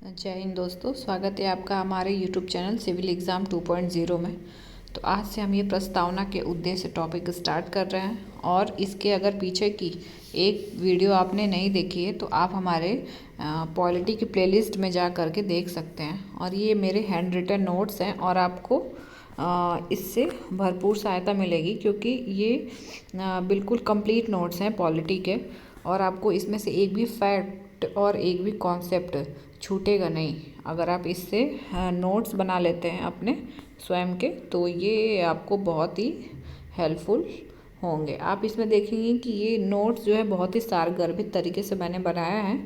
जय हिंद दोस्तों, स्वागत है आपका हमारे यूट्यूब चैनल सिविल एग्ज़ाम 2.0 में। तो आज से हम ये प्रस्तावना के उद्देश्य टॉपिक स्टार्ट कर रहे हैं। और इसके अगर पीछे की एक वीडियो आपने नहीं देखी है तो आप हमारे पॉलिटी की प्लेलिस्ट में जा कर के देख सकते हैं। और ये मेरे हैंड रिटन नोट्स हैं और आपको इससे भरपूर सहायता मिलेगी, क्योंकि ये बिल्कुल कंप्लीट नोट्स हैं पॉलिटी के। और आपको इसमें से एक भी फैक्ट और एक भी कॉन्सेप्ट छूटेगा नहीं। अगर आप इससे नोट्स बना लेते हैं अपने स्वयं के, तो ये आपको बहुत ही हेल्पफुल होंगे। आप इसमें देखेंगे कि ये नोट्स जो है बहुत ही सारगर्भित तरीके से मैंने बनाया है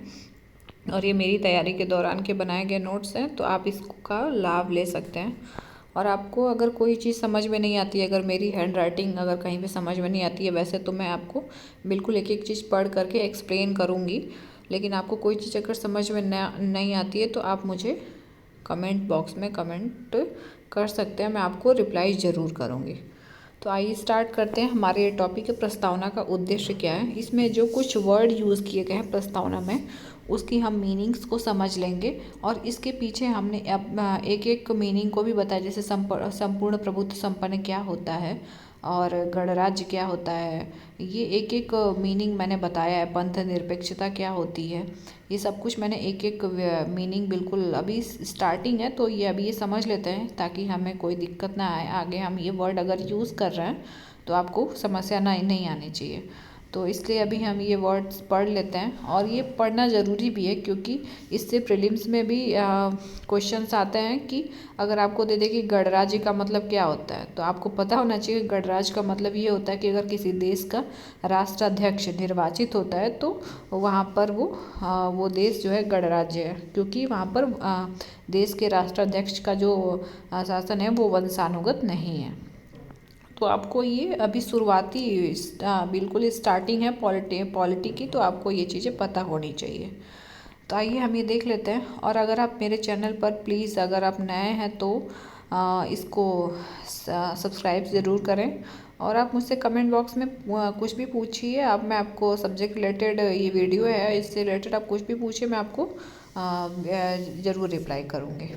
और ये मेरी तैयारी के दौरान के बनाए गए नोट्स हैं, तो आप इसका लाभ ले सकते हैं। और आपको अगर कोई चीज़ समझ में नहीं आती है, अगर मेरी हैंड राइटिंग अगर कहीं पे समझ में नहीं आती है, वैसे तो मैं आपको बिल्कुल एक एक चीज़ पढ़ करके एक्सप्लेन करूँगी, लेकिन आपको कोई चीज़ अगर समझ में नहीं आती है तो आप मुझे कमेंट बॉक्स में कमेंट कर सकते हैं, मैं आपको रिप्लाई ज़रूर करूँगी। तो आइए स्टार्ट करते हैं। हमारे टॉपिक प्रस्तावना का उद्देश्य क्या है। इसमें जो कुछ वर्ड यूज़ किए गए हैं प्रस्तावना में, उसकी हम मीनिंग्स को समझ लेंगे और इसके पीछे हमने एक एक मीनिंग को भी बताया, जैसे संपूर्ण प्रभुत्व संपन्न क्या होता है और गणराज्य क्या होता है। ये एक एक मीनिंग मैंने बताया है। पंथ निरपेक्षता क्या होती है, ये सब कुछ मैंने एक एक मीनिंग, बिल्कुल अभी स्टार्टिंग है तो ये अभी ये समझ लेते हैं ताकि हमें कोई दिक्कत ना आए। आगे हम ये वर्ड अगर यूज़ कर रहे हैं तो आपको समस्या नहीं आनी चाहिए। तो इसलिए अभी हम ये वर्ड्स पढ़ लेते हैं और ये पढ़ना ज़रूरी भी है, क्योंकि इससे प्रीलिम्स में भी क्वेश्चंस आते हैं कि अगर आपको दे दे कि गणराज्य का मतलब क्या होता है, तो आपको पता होना चाहिए कि गणराज्य का मतलब ये होता है कि अगर किसी देश का राष्ट्राध्यक्ष निर्वाचित होता है तो वहाँ पर वो देश जो है गणराज्य है, क्योंकि वहाँ पर देश के राष्ट्राध्यक्ष का जो शासन है वो वंशानुगत नहीं है। तो आपको ये अभी शुरुआती बिल्कुल स्टार्टिंग है पॉलिटी की, तो आपको ये चीज़ें पता होनी चाहिए। तो आइए हम ये देख लेते हैं। और अगर आप मेरे चैनल पर प्लीज़ अगर आप नए हैं तो इसको सब्सक्राइब ज़रूर करें। और आप मुझसे कमेंट बॉक्स में कुछ भी पूछिए। आप मैं आपको सब्जेक्ट रिलेटेड ये वीडियो है, इससे रिलेटेड आप कुछ भी पूछिए, मैं आपको ज़रूर रिप्लाई करूँगी।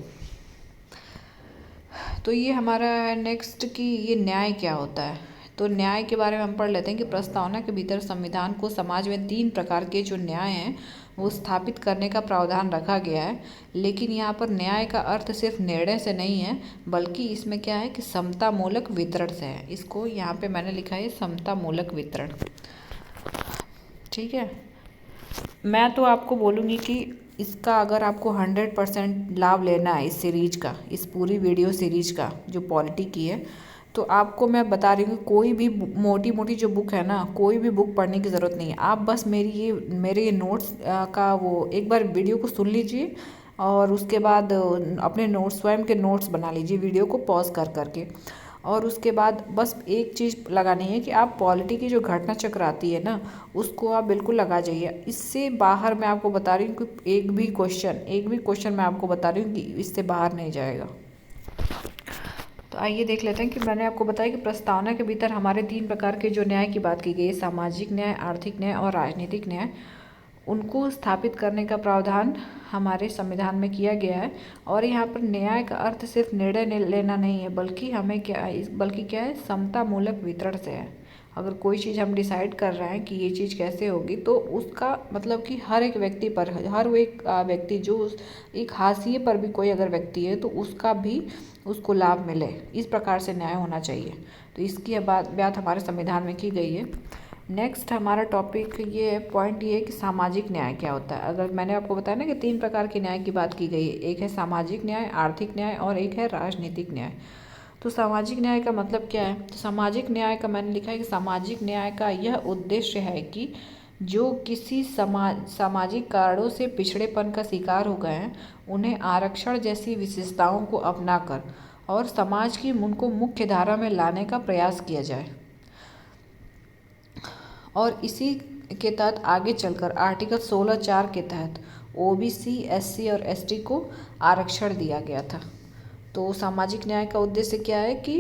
तो ये हमारा है नेक्स्ट कि ये न्याय क्या होता है। तो न्याय के बारे में हम पढ़ लेते हैं कि प्रस्तावना के भीतर संविधान को समाज में 3 प्रकार के जो न्याय हैं वो स्थापित करने का प्रावधान रखा गया है। लेकिन यहाँ पर न्याय का अर्थ सिर्फ निर्णय से नहीं है, बल्कि इसमें क्या है कि समतामूलक वितरण से है। इसको यहाँ पे मैंने लिखा है समतामूलक वितरण। ठीक है, मैं तो आपको बोलूँगी कि इसका अगर आपको 100% लाभ लेना है इस सीरीज का, इस पूरी वीडियो सीरीज का जो पॉलिटी की है, तो आपको मैं बता रही हूँ कोई भी मोटी मोटी जो बुक है ना, कोई भी बुक पढ़ने की ज़रूरत नहीं है। आप बस मेरे ये नोट्स का वो एक बार वीडियो को सुन लीजिए और उसके बाद अपने नोट्स, स्वयं के नोट्स बना लीजिए वीडियो को पॉज कर करके। और उसके बाद बस एक चीज़ लगानी है कि आप पॉलिटी की जो घटना चक्र आती है ना, उसको आप बिल्कुल लगा जाइए। इससे बाहर मैं आपको बता रही हूँ कि एक भी क्वेश्चन मैं आपको बता रही हूँ कि इससे बाहर नहीं जाएगा। तो आइए देख लेते हैं कि मैंने आपको बताया कि प्रस्तावना के भीतर हमारे 3 प्रकार के जो न्याय की बात की गई है, सामाजिक न्याय, आर्थिक न्याय और राजनीतिक न्याय, उनको स्थापित करने का प्रावधान हमारे संविधान में किया गया है। और यहाँ पर न्याय का अर्थ सिर्फ निर्णय लेना नहीं है, बल्कि क्या है, समतामूलक वितरण से है। अगर कोई चीज़ हम डिसाइड कर रहे हैं कि ये चीज़ कैसे होगी, तो उसका मतलब कि हर एक व्यक्ति पर, हर वो एक व्यक्ति जो एक हाशिए पर भी कोई अगर व्यक्ति है तो उसका भी उसको लाभ मिले, इस प्रकार से न्याय होना चाहिए। तो इसकी बात हमारे संविधान में की गई है। नेक्स्ट हमारा टॉपिक ये पॉइंट ये है कि सामाजिक न्याय क्या होता है। अगर मैंने आपको बताया ना कि 3 प्रकार के न्याय की बात की गई है, एक है सामाजिक न्याय, आर्थिक न्याय और एक है राजनीतिक न्याय। तो सामाजिक न्याय का मतलब क्या है। तो सामाजिक न्याय का मैंने लिखा है कि सामाजिक न्याय का यह उद्देश्य है कि जो किसी सामाजिक कारणों से पिछड़ेपन का शिकार हो गए हैं, उन्हें आरक्षण जैसी विशेषताओं को अपनाकर और समाज की उनको मुख्य धारा में लाने का प्रयास किया जाए। और इसी के तहत आगे चलकर आर्टिकल 16(4) के तहत ओबीसी, एससी और एसटी को आरक्षण दिया गया था। तो सामाजिक न्याय का उद्देश्य क्या है कि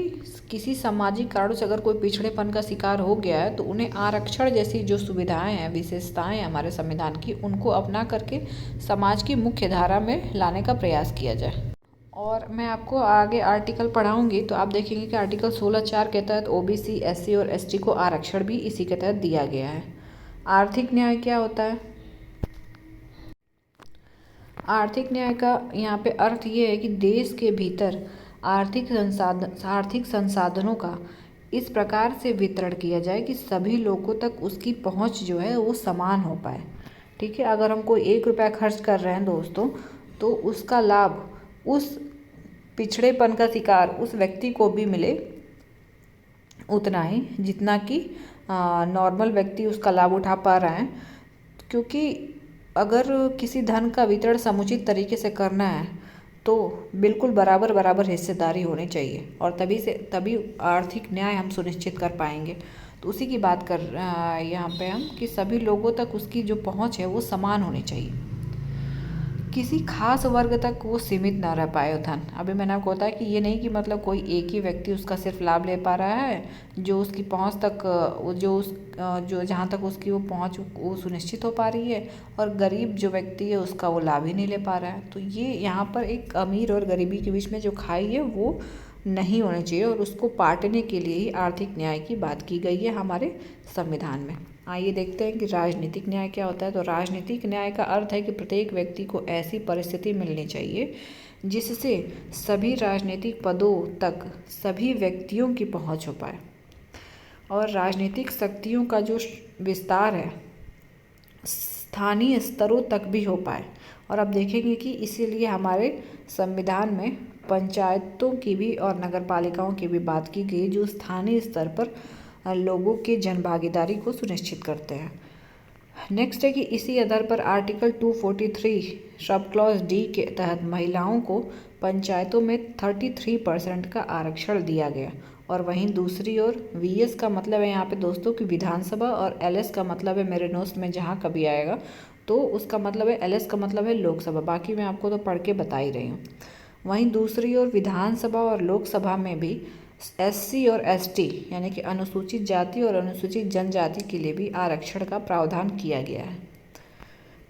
किसी सामाजिक कारणों से अगर कोई पिछड़ेपन का शिकार हो गया है तो उन्हें आरक्षण जैसी जो सुविधाएं हैं, विशेषताएं हैं हमारे संविधान की, उनको अपना करके समाज की मुख्य धारा में लाने का प्रयास किया जाए। और मैं आपको आगे आर्टिकल पढ़ाऊंगी तो आप देखेंगे कि आर्टिकल 16(4) के तहत ओबीसी, एससी और एसटी को आरक्षण भी इसी के तहत दिया गया है। आर्थिक न्याय क्या होता है? आर्थिक न्याय का यहाँ पे अर्थ ये है कि देश के भीतर आर्थिक संसाधनों का इस प्रकार से वितरण किया जाए कि सभी लोगों तक उसकी पहुँच जो है वो समान हो पाए। ठीक है, अगर हम कोई 1 रुपया खर्च कर रहे हैं दोस्तों, तो उसका लाभ उस पिछड़ेपन का शिकार उस व्यक्ति को भी मिले उतना ही जितना कि नॉर्मल व्यक्ति उसका लाभ उठा पा रहा है। क्योंकि अगर किसी धन का वितरण समुचित तरीके से करना है तो बिल्कुल बराबर बराबर हिस्सेदारी होनी चाहिए और तभी आर्थिक न्याय हम सुनिश्चित कर पाएंगे। तो उसी की बात कर यहाँ पे हम कि सभी लोगों तक उसकी जो पहुँच है वो समान होनी चाहिए, किसी खास वर्ग तक वो सीमित ना रह पाए वो धन। अभी मैंने आपको बताया कि ये नहीं कि मतलब कोई एक ही व्यक्ति उसका सिर्फ लाभ ले पा रहा है, जो उसकी पहुंच तक जो जहां तक उसकी वो पहुंच वो सुनिश्चित हो पा रही है, और गरीब जो व्यक्ति है उसका वो लाभ ही नहीं ले पा रहा है। तो ये यहाँ पर एक अमीर और गरीबी के बीच में जो खाई है वो नहीं होनी चाहिए, और उसको पाटने के लिए ही आर्थिक न्याय की बात की गई है हमारे संविधान में। आइए देखते हैं कि राजनीतिक न्याय क्या होता है। तो राजनीतिक न्याय का अर्थ है कि प्रत्येक व्यक्ति को ऐसी परिस्थिति मिलनी चाहिए जिससे सभी राजनीतिक पदों तक सभी व्यक्तियों की पहुंच हो पाए और राजनीतिक शक्तियों का जो विस्तार है स्थानीय स्तरों तक भी हो पाए। और अब देखेंगे कि इसीलिए हमारे संविधान में पंचायतों की भी और नगर पालिकाओं की भी बात की गई, जो स्थानीय स्तर पर लोगों की जनभागीदारी को सुनिश्चित करते हैं। नेक्स्ट है कि इसी आधार पर आर्टिकल 243 सब क्लॉज डी के तहत महिलाओं को पंचायतों में 33% का आरक्षण दिया गया। और वहीं दूसरी ओर वीएस का मतलब है यहाँ पे दोस्तों की विधानसभा, और एलएस का मतलब है मेरे नोट्स में जहाँ कभी आएगा तो उसका मतलब है, एलएस का मतलब है लोकसभा। बाकी मैं आपको तो पढ़ के बता ही रही हूँ। वहीं दूसरी ओर विधानसभा और लोकसभा में भी एससी और एसटी यानी कि अनुसूचित जाति और अनुसूचित जनजाति के लिए भी आरक्षण का प्रावधान किया गया है।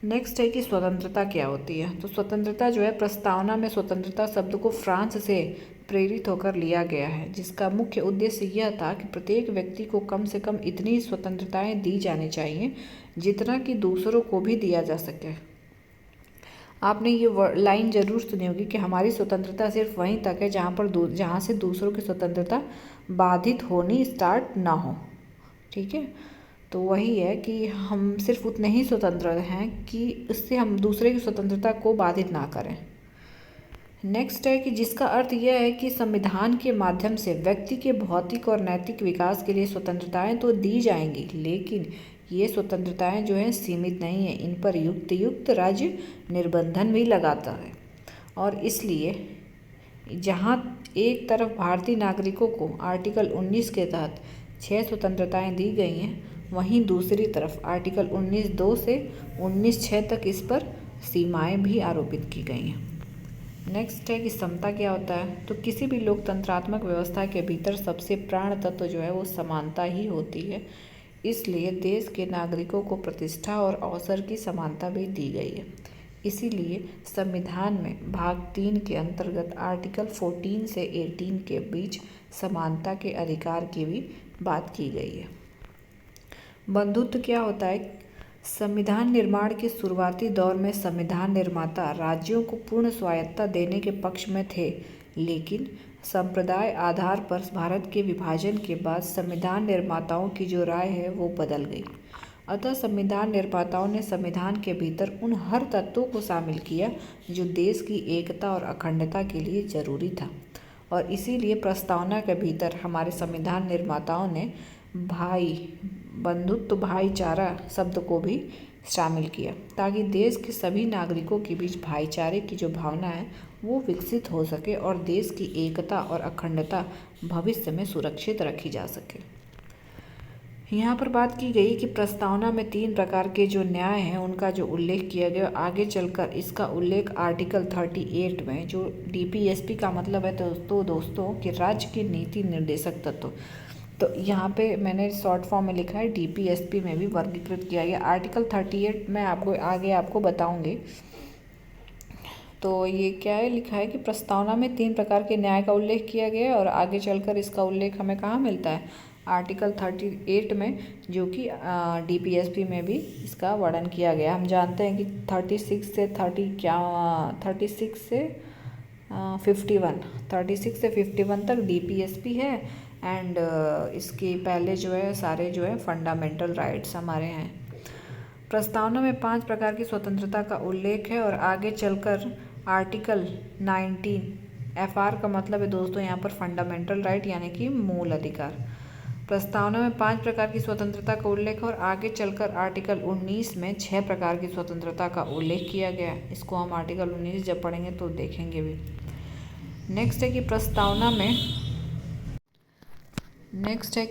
नेक्स्ट है कि स्वतंत्रता क्या होती है। तो स्वतंत्रता जो है, प्रस्तावना में स्वतंत्रता शब्द को फ्रांस से प्रेरित होकर लिया गया है, जिसका मुख्य उद्देश्य यह था कि प्रत्येक व्यक्ति को कम से कम इतनी स्वतंत्रताएं दी जानी चाहिए जितना कि दूसरों को भी दिया जा सके। आपने ये लाइन जरूर सुनी होगी कि हमारी स्वतंत्रता सिर्फ वहीं तक है जहाँ से दूसरों की स्वतंत्रता बाधित होनी स्टार्ट ना हो। ठीक है, तो वही है कि हम सिर्फ उतने ही स्वतंत्र हैं कि उससे हम दूसरे की स्वतंत्रता को बाधित ना करें। नेक्स्ट है कि जिसका अर्थ यह है कि संविधान के माध्यम से व्यक्ति के भौतिक और नैतिक विकास के लिए स्वतंत्रताएं तो दी जाएंगी, लेकिन ये स्वतंत्रताएं जो हैं सीमित नहीं है, इन पर युक्त राज्य निर्बंधन भी लगाता है। और इसलिए जहां एक तरफ भारतीय नागरिकों को आर्टिकल 19 के तहत 6 स्वतंत्रताएं दी गई हैं, वहीं दूसरी तरफ आर्टिकल 19(2) से 19(6) तक इस पर सीमाएं भी आरोपित की गई हैं। नेक्स्ट है कि समता क्या होता है। तो किसी भी लोकतंत्रात्मक व्यवस्था के भीतर सबसे प्राण तत्व जो है वो समानता ही होती है, इसलिए देश के नागरिकों को प्रतिष्ठा और अवसर की समानता भी दी गई है। इसीलिए संविधान में भाग 3 के अंतर्गत आर्टिकल 14 से 18 के बीच समानता के अधिकार की भी बात की गई है। बंधुत्व क्या होता है। संविधान निर्माण के शुरुआती दौर में संविधान निर्माता राज्यों को पूर्ण स्वायत्तता देने के पक्ष में थे, लेकिन संप्रदाय आधार पर भारत के विभाजन के बाद संविधान निर्माताओं की जो राय है वो बदल गई। अतः संविधान निर्माताओं ने संविधान के भीतर उन हर तत्वों को शामिल किया जो देश की एकता और अखंडता के लिए जरूरी था, और इसीलिए प्रस्तावना के भीतर हमारे संविधान निर्माताओं ने बंधुत्व भाईचारा शब्द को भी शामिल किया, ताकि देश के सभी नागरिकों के बीच भाईचारे की जो भावना है वो विकसित हो सके और देश की एकता और अखंडता भविष्य में सुरक्षित रखी जा सके। यहाँ पर बात की गई कि प्रस्तावना में 3 प्रकार के जो न्याय हैं उनका जो उल्लेख किया गया, आगे चलकर इसका उल्लेख आर्टिकल 38 में, जो डीपीएसपी का मतलब है दोस्तों कि राज्य के नीति निर्देशक तत्व, तो यहाँ पे मैंने शॉर्ट फॉर्म में लिखा है डीपीएसपी में भी वर्गीकृत किया गया। आर्टिकल 38 मैं आपको बताऊँगी। तो ये क्या है, लिखा है कि प्रस्तावना में 3 प्रकार के न्याय का उल्लेख किया गया है और आगे चलकर इसका उल्लेख हमें कहाँ मिलता है, आर्टिकल 38 में, जो कि डीपीएसपी में भी इसका वर्णन किया गया। हम जानते हैं कि 36 से 51 तक डीपीएसपी है एंड इसके पहले जो है सारे जो है फंडामेंटल राइट्स हमारे हैं। प्रस्तावना में 5 प्रकार की स्वतंत्रता का उल्लेख है और आगे चलकर आर्टिकल 19 एफआर का मतलब है दोस्तों यहाँ पर फंडामेंटल राइट यानी कि मूल अधिकार। प्रस्तावना में 5 प्रकार की स्वतंत्रता का उल्लेख और आगे चलकर आर्टिकल 19 में 6 प्रकार की स्वतंत्रता का उल्लेख किया गया है। इसको हम आर्टिकल 19 जब पढ़ेंगे तो देखेंगे भी। नेक्स्ट है कि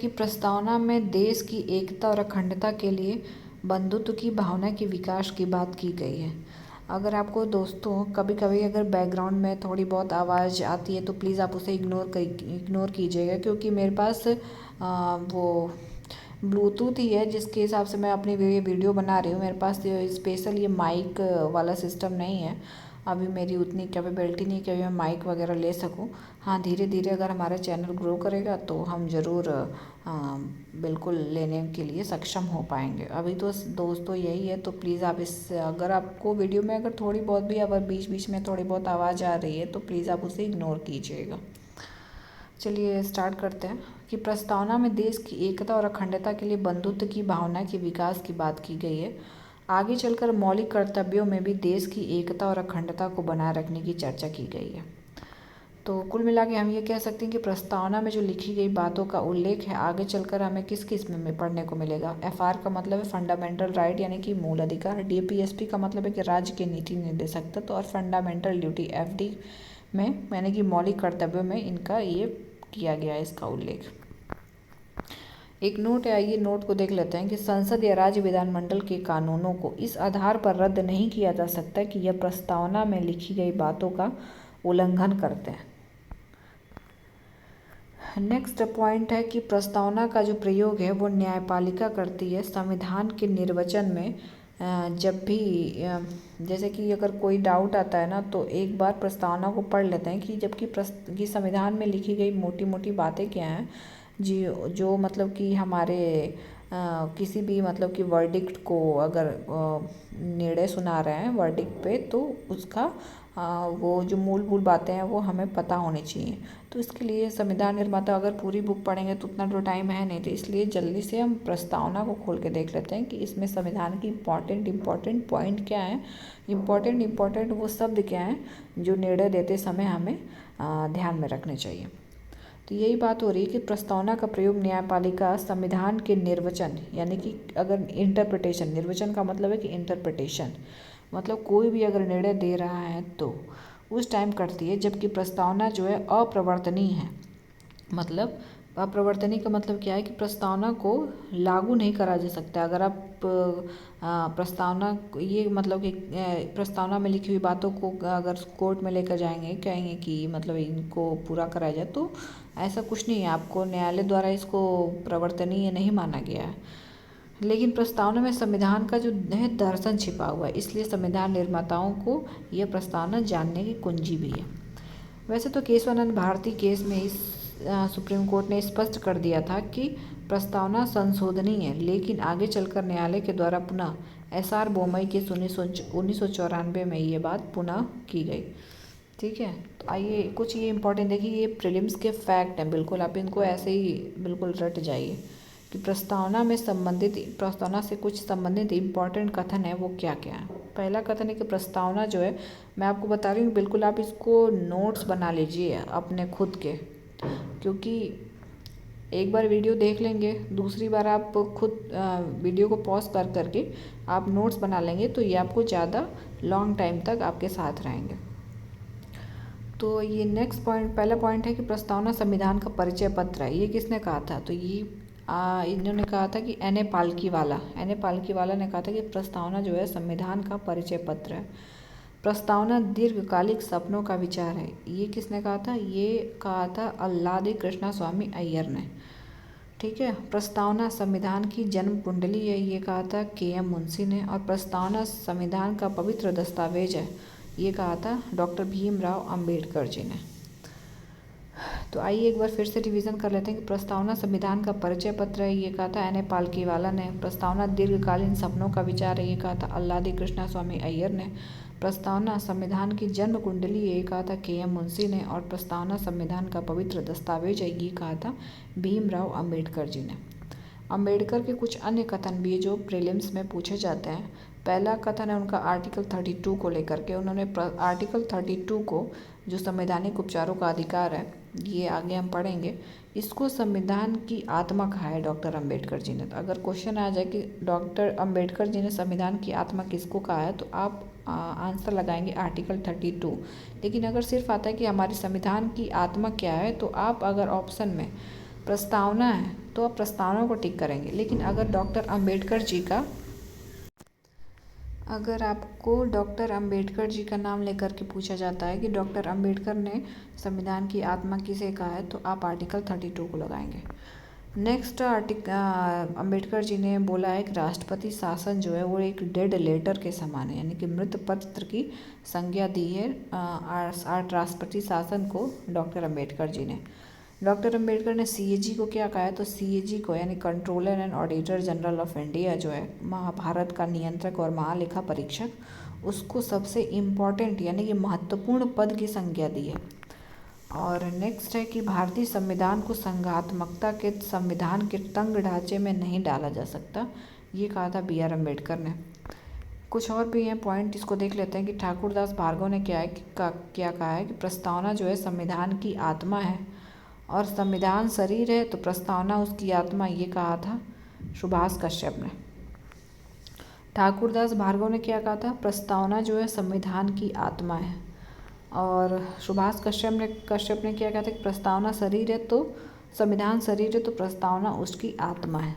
प्रस्तावना में देश की एकता और अखंडता के लिए बंधुत्व की भावना के विकास की बात की गई है। अगर आपको दोस्तों कभी कभी अगर बैकग्राउंड में थोड़ी बहुत आवाज़ आती है तो प्लीज़ आप उसे इग्नोर कीजिएगा, क्योंकि मेरे पास वो ब्लूटूथ ही है जिसके हिसाब से मैं अपनी वीडियो बना रही हूँ। मेरे पास स्पेशल ये माइक वाला सिस्टम नहीं है, अभी मेरी उतनी कैपेबिलिटी नहीं कि मैं माइक वगैरह ले सकूं। हाँ, धीरे धीरे अगर हमारा चैनल ग्रो करेगा तो हम ज़रूर बिल्कुल लेने के लिए सक्षम हो पाएंगे। अभी तो दोस्तों यही है, तो प्लीज़ आप अगर आपको वीडियो में अगर थोड़ी बहुत भी अगर बीच बीच में थोड़ी बहुत आवाज़ आ रही है तो प्लीज़ आप उसे इग्नोर कीजिएगा। चलिए स्टार्ट करते हैं कि प्रस्तावना में देश की एकता और अखंडता के लिए बंधुत्व की भावना के विकास की बात की गई है। आगे चलकर मौलिक कर्तव्यों में भी देश की एकता और अखंडता को बनाए रखने की चर्चा की गई है। तो कुल मिला के हम ये कह सकते हैं कि प्रस्तावना में जो लिखी गई बातों का उल्लेख है आगे चलकर हमें किस किस में पढ़ने को मिलेगा। एफआर का मतलब है फंडामेंटल राइट यानी कि मूल अधिकार। डीपीएसपी का मतलब है कि राज्य के नीति निर्देशक तत्व। और फंडामेंटल ड्यूटी एफडी में यानी कि मौलिक कर्तव्यों में इनका ये किया गया है, इसका उल्लेख। एक नोट है, आइए नोट को देख लेते हैं कि संसद या राज्य विधानमंडल के कानूनों को इस आधार पर रद्द नहीं किया जा सकता कि यह प्रस्तावना में लिखी गई बातों का उल्लंघन करते हैं। नेक्स्ट पॉइंट है कि प्रस्तावना का जो प्रयोग है वो न्यायपालिका करती है। संविधान के निर्वचन में जब भी जैसे कि अगर कोई डाउट आता है ना तो एक बार प्रस्तावना को पढ़ लेते हैं कि जबकि संविधान में लिखी गई मोटी मोटी बातें क्या हैं जी, जो मतलब कि हमारे किसी भी मतलब कि वर्डिक्ट को अगर निर्णय सुना रहे हैं वर्डिक्ट पे तो उसका वो जो मूल बातें हैं वो हमें पता होनी चाहिए। तो इसके लिए संविधान निर्माता अगर पूरी बुक पढ़ेंगे तो उतना तो टाइम है नहीं, तो इसलिए जल्दी से हम प्रस्तावना को खोल के देख लेते हैं कि इसमें संविधान की इम्पॉर्टेंट पॉइंट क्या है, इम्पॉर्टेंट वो शब्द क्या हैं जो निर्णय देते समय हमें ध्यान में रखने चाहिए। तो यही बात हो रही है कि प्रस्तावना का प्रयोग न्यायपालिका संविधान के निर्वचन यानी कि अगर इंटरप्रिटेशन, निर्वचन का मतलब है कि इंटरप्रिटेशन मतलब कोई भी अगर निर्णय दे रहा है तो उस टाइम करती है जबकि प्रस्तावना जो है अप्रवर्तनीय है। मतलब अप्रवर्तनीय का मतलब क्या है कि प्रस्तावना को लागू नहीं करा जा सकता। अगर आप प्रस्तावना ये मतलब कि प्रस्तावना में लिखी हुई बातों को अगर कोर्ट में लेकर जाएंगे, कहेंगे कि मतलब इनको पूरा कराया जाए, तो ऐसा कुछ नहीं है। आपको न्यायालय द्वारा इसको प्रवर्तनीय नहीं माना गया है। लेकिन प्रस्तावना में संविधान का जो है दर्शन छिपा हुआ है, इसलिए संविधान निर्माताओं को यह प्रस्तावना जानने की कुंजी भी है। वैसे तो केशवानंद भारती केस में इस सुप्रीम कोर्ट ने स्पष्ट कर दिया था कि प्रस्तावना संशोधनीय है, लेकिन आगे चलकर न्यायालय के द्वारा पुनः एसआर बोमई के 1994 में ये बात पुनः की गई। ठीक है, तो आइए कुछ ये इंपॉर्टेंट देखिए, ये प्रीलिम्स के फैक्ट हैं, बिल्कुल आप इनको ऐसे ही बिल्कुल रट जाइए कि प्रस्तावना से कुछ संबंधित इम्पॉर्टेंट कथन है वो क्या क्या है। पहला कथन है कि प्रस्तावना जो है, मैं आपको बता रही हूँ, बिल्कुल आप इसको नोट्स बना लीजिए अपने खुद के, क्योंकि एक बार वीडियो देख लेंगे, दूसरी बार आप खुद वीडियो को पॉज कर करके आप नोट्स बना लेंगे तो ये आपको ज़्यादा लॉन्ग टाइम तक आपके साथ रहेंगे। तो ये नेक्स्ट पॉइंट, पहला पॉइंट है कि प्रस्तावना संविधान का परिचय पत्र है। ये किसने कहा था? तो ये इन्होंने कहा था कि एन ए पालकीवाला ने कहा था कि प्रस्तावना जो है संविधान का परिचय पत्र है। प्रस्तावना दीर्घकालिक सपनों का विचार है। ये किसने कहा था? ये कहा था अल्लादी कृष्णस्वामी अय्यर ने। ठीक है। प्रस्तावना संविधान की जन्म कुंडली है, ये कहा था के.एम. मुंशी ने। और प्रस्तावना संविधान का पवित्र दस्तावेज है, ये कहा था डॉक्टर भीमराव अंबेडकर जी ने। तो आइए एक बार फिर से रिवीजन कर लेते हैं कि प्रस्तावना संविधान का परिचय पत्र है, ये कहा था एन ए पालकीवाला ने। प्रस्तावना दीर्घकालीन सपनों का विचार है, ये कहा था अल्लादी कृष्णस्वामी अय्यर ने। प्रस्तावना संविधान की जन्म कुंडली है, ये कहा था के.एम. मुंशी ने। और प्रस्तावना संविधान का पवित्र दस्तावेज है, ये कहा था भीमराव अंबेडकर जी ने। अंबेडकर के कुछ अन्य कथन भी है जो प्रीलिम्स में पूछे जाते हैं। पहला कथन है उनका आर्टिकल 32 को लेकर के। उन्होंने आर्टिकल 32 को, जो संवैधानिक उपचारों का अधिकार है, ये आगे हम पढ़ेंगे, इसको संविधान की आत्मा कहा है डॉक्टर अंबेडकर जी ने। तो अगर क्वेश्चन आ जाए कि डॉक्टर अंबेडकर जी ने संविधान की आत्मा किसको कहा है, तो आप आंसर लगाएंगे आर्टिकल 32। लेकिन अगर सिर्फ आता है कि हमारे संविधान की आत्मा क्या है, तो आप अगर ऑप्शन में प्रस्तावना है तो आप प्रस्तावना को टिक करेंगे। लेकिन अगर आपको डॉक्टर अंबेडकर जी का नाम लेकर के पूछा जाता है कि डॉक्टर अंबेडकर ने संविधान की आत्मा किसे कहा है, तो आप आर्टिकल 32 को लगाएंगे। नेक्स्ट अंबेडकर जी ने बोला है कि राष्ट्रपति शासन जो है वो एक डेड लेटर के समान है, यानी कि मृत पत्र की संज्ञा दी है राष्ट्रपति शासन को डॉक्टर अंबेडकर जी ने। डॉक्टर अंबेडकर ने सीएजी को क्या कहा है, तो सीएजी को यानी controller and auditor general of India जो है, महाभारत का नियंत्रक और महालेखा परीक्षक, उसको सबसे इम्पॉर्टेंट यानी कि महत्वपूर्ण पद की संज्ञा दी है। और नेक्स्ट है कि भारतीय संविधान को संघात्मकता के संविधान के तंग ढांचे में नहीं डाला जा सकता, ये कहा था बी आर अम्बेडकर ने। कुछ और भी हैं पॉइंट, इसको देख लेते हैं कि ठाकुरदास भार्गव ने क्या कहा है कि प्रस्तावना जो है संविधान की आत्मा है और संविधान शरीर है, तो प्रस्तावना उसकी आत्मा, ये कहा था सुभाष कश्यप ने। ठाकुरदास भार्गव ने क्या कहा था? प्रस्तावना जो है संविधान की आत्मा है। और सुभाष कश्यप ने क्या कहा था कि प्रस्तावना शरीर है, तो संविधान शरीर है, तो प्रस्तावना उसकी आत्मा है।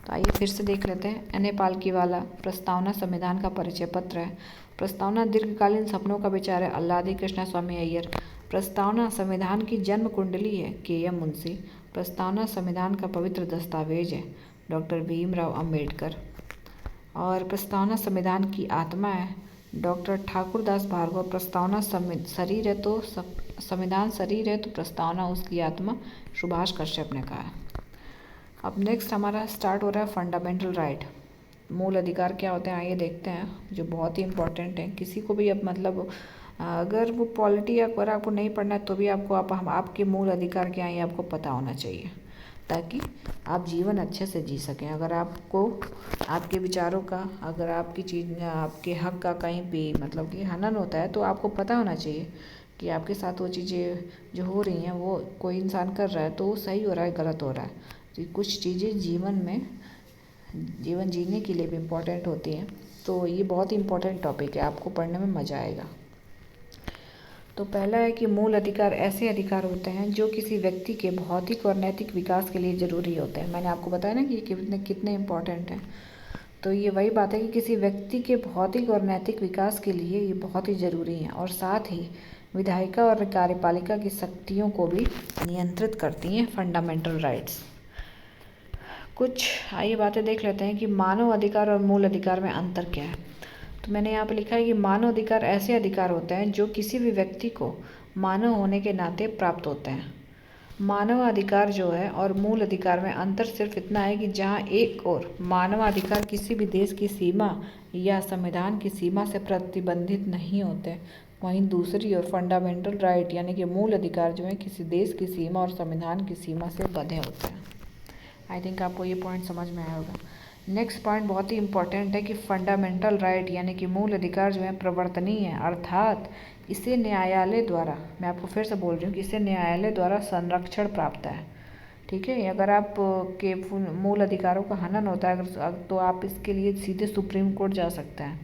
तो आइए फिर से देख लेते हैं। एन ए पालकीवाला, प्रस्तावना संविधान का परिचय पत्र है। प्रस्तावना दीर्घकालीन सपनों का विचार है, अल्लादी कृष्णस्वामी अय्यर। प्रस्तावना संविधान की जन्म कुंडली है, के.एम. मुंशी। प्रस्तावना संविधान का पवित्र दस्तावेज है, डॉक्टर भीमराव अंबेडकर। और प्रस्तावना संविधान की आत्मा है, डॉक्टर ठाकुरदास भार्गव। प्रस्तावना शरीर है, तो संविधान शरीर है, तो प्रस्तावना उसकी आत्मा, सुभाष कश्यप ने कहा। अब नेक्स्ट हमारा स्टार्ट हो रहा है फंडामेंटल राइट, मूल अधिकार क्या होते हैं, आइए देखते हैं, जो बहुत ही इंपॉर्टेंट है। किसी को भी अब मतलब अगर वो पॉलिटी अगर आपको नहीं पढ़ना है तो भी आपको आपके मूल अधिकार क्या हैं आपको पता होना चाहिए, ताकि आप जीवन अच्छे से जी सकें। अगर आपको आपके विचारों का, अगर आपकी चीज़, आपके हक का कहीं भी मतलब कि हनन होता है, तो आपको पता होना चाहिए कि आपके साथ वो चीज़ें जो हो रही हैं, वो कोई इंसान कर रहा है तो वो सही हो रहा है, गलत हो रहा है। तो कुछ चीज़ें जीवन जीने के लिए भी इम्पोर्टेंट होती हैं। तो ये बहुत ही इम्पोर्टेंट टॉपिक है, आपको पढ़ने में मज़ा आएगा। तो पहला है कि मूल अधिकार ऐसे अधिकार होते हैं जो किसी व्यक्ति के भौतिक और नैतिक विकास के लिए ज़रूरी होते हैं। मैंने आपको बताया ना कि ये कितने इम्पोर्टेंट हैं। तो ये वही बात है कि किसी व्यक्ति के भौतिक और नैतिक विकास के लिए ये बहुत ही ज़रूरी हैं, और साथ ही विधायिका और कार्यपालिका की शक्तियों को भी नियंत्रित करती हैं फंडामेंटल राइट्स। कुछ आइए बातें देख लेते हैं कि मानव अधिकार और मूल अधिकार में अंतर क्या है। तो मैंने यहाँ पर लिखा है कि मानव अधिकार ऐसे अधिकार होते हैं जो किसी भी व्यक्ति को मानव होने के नाते प्राप्त होते हैं। मानवाधिकार जो है और मूल अधिकार में अंतर सिर्फ इतना है कि जहाँ एक और मानवाधिकार किसी भी देश की सीमा या संविधान की सीमा से प्रतिबंधित नहीं होते, वहीं दूसरी ओर फंडामेंटल राइट यानी कि मूल अधिकार जो है किसी देश की सीमा और संविधान की सीमा से बंधे होते हैं। आई थिंक आपको ये पॉइंट समझ में आया होगा। नेक्स्ट पॉइंट बहुत ही इंपॉर्टेंट है कि फंडामेंटल राइट यानी कि मूल अधिकार जो है प्रवर्तनीय है, अर्थात इसे न्यायालय द्वारा, मैं आपको फिर से बोल रही हूँ कि इसे न्यायालय द्वारा संरक्षण प्राप्त है। ठीक है, अगर आप के मूल अधिकारों का हनन होता है अगर, तो आप इसके लिए सीधे सुप्रीम कोर्ट जा सकते हैं।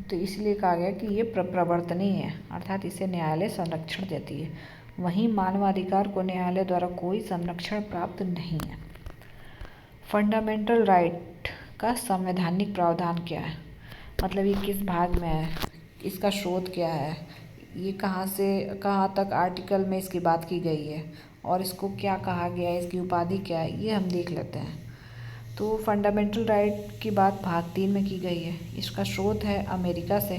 तो इसलिए कहा गया कि ये प्रवर्तनीय है, अर्थात इसे न्यायालय संरक्षण देती है। वहीं मानवाधिकार को न्यायालय द्वारा कोई संरक्षण प्राप्त नहीं है। फंडामेंटल राइट का संवैधानिक प्रावधान क्या है, मतलब ये किस भाग में है, इसका स्रोत क्या है, ये कहाँ से कहाँ तक आर्टिकल में इसकी बात की गई है और इसको क्या कहा गया है, इसकी उपाधि क्या है, ये हम देख लेते हैं। तो फंडामेंटल राइट की बात भाग 3 में की गई है। इसका स्रोत है अमेरिका से।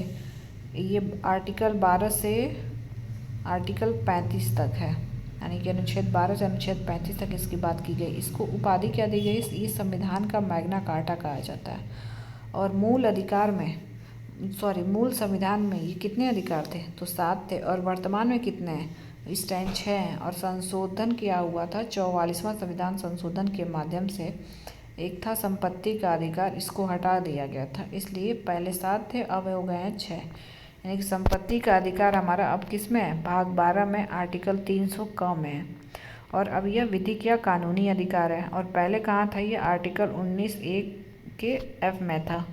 ये आर्टिकल 12 से आर्टिकल 35 तक है, यानी कि अनुच्छेद 12 से अनुच्छेद 35 तक इसकी बात की गई। इसको उपाधि क्या दी गई, ये संविधान का मैग्ना कार्टा कहा जाता है। और मूल अधिकार में मूल संविधान में ये कितने अधिकार थे, तो 7 थे। और वर्तमान में कितने हैं, इस टाइम 6 हैं। और संशोधन किया हुआ था 44वां संविधान संशोधन के माध्यम से। एक था संपत्ति का अधिकार, इसको हटा दिया गया था, इसलिए पहले 7 थे, अब हो गए हैं 6। यानी कि संपत्ति का अधिकार हमारा अब किस में है, भाग 12 में आर्टिकल 300 क में है। और अब यह विधिक या कानूनी अधिकार है। और पहले कहाँ था, ये आर्टिकल 19(1) के F में था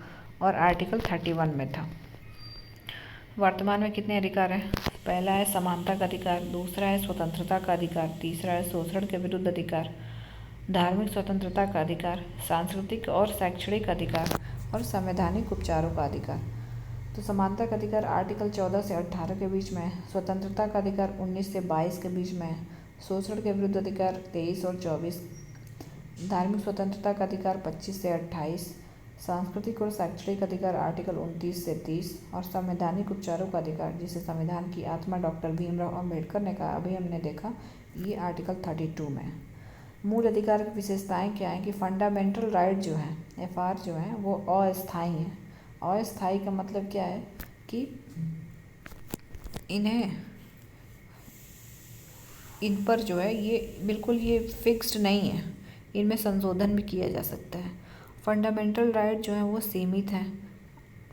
और आर्टिकल 31 में था। वर्तमान में कितने अधिकार हैं, पहला है समानता का अधिकार, दूसरा है स्वतंत्रता का अधिकार, तीसरा है शोषण के विरुद्ध अधिकार, धार्मिक स्वतंत्रता का अधिकार, सांस्कृतिक और शैक्षणिक अधिकार और संवैधानिक उपचारों का अधिकार। तो समानता का अधिकार आर्टिकल 14 से 18 के बीच में है, स्वतंत्रता का अधिकार 19 से 22 के बीच में है, शोषण के विरुद्ध अधिकार 23 और 24, धार्मिक स्वतंत्रता का अधिकार 25 से 28, सांस्कृतिक और शैक्षणिक अधिकार आर्टिकल 29 से 30 और संवैधानिक उपचारों का अधिकार, जिसे संविधान की आत्मा डॉक्टर भीमराव अम्बेडकर ने कहा, अभी हमने देखा, ये आर्टिकल 32 में है। मूल अधिकार की विशेषताएं क्या हैं कि फंडामेंटल राइट जो है, FR जो है, वो अस्थायी हैं। अस्थायी का मतलब क्या है कि इन पर जो है ये बिल्कुल ये फिक्स्ड नहीं है, इनमें संशोधन भी किया जा सकता है। फंडामेंटल राइट जो है वो सीमित हैं।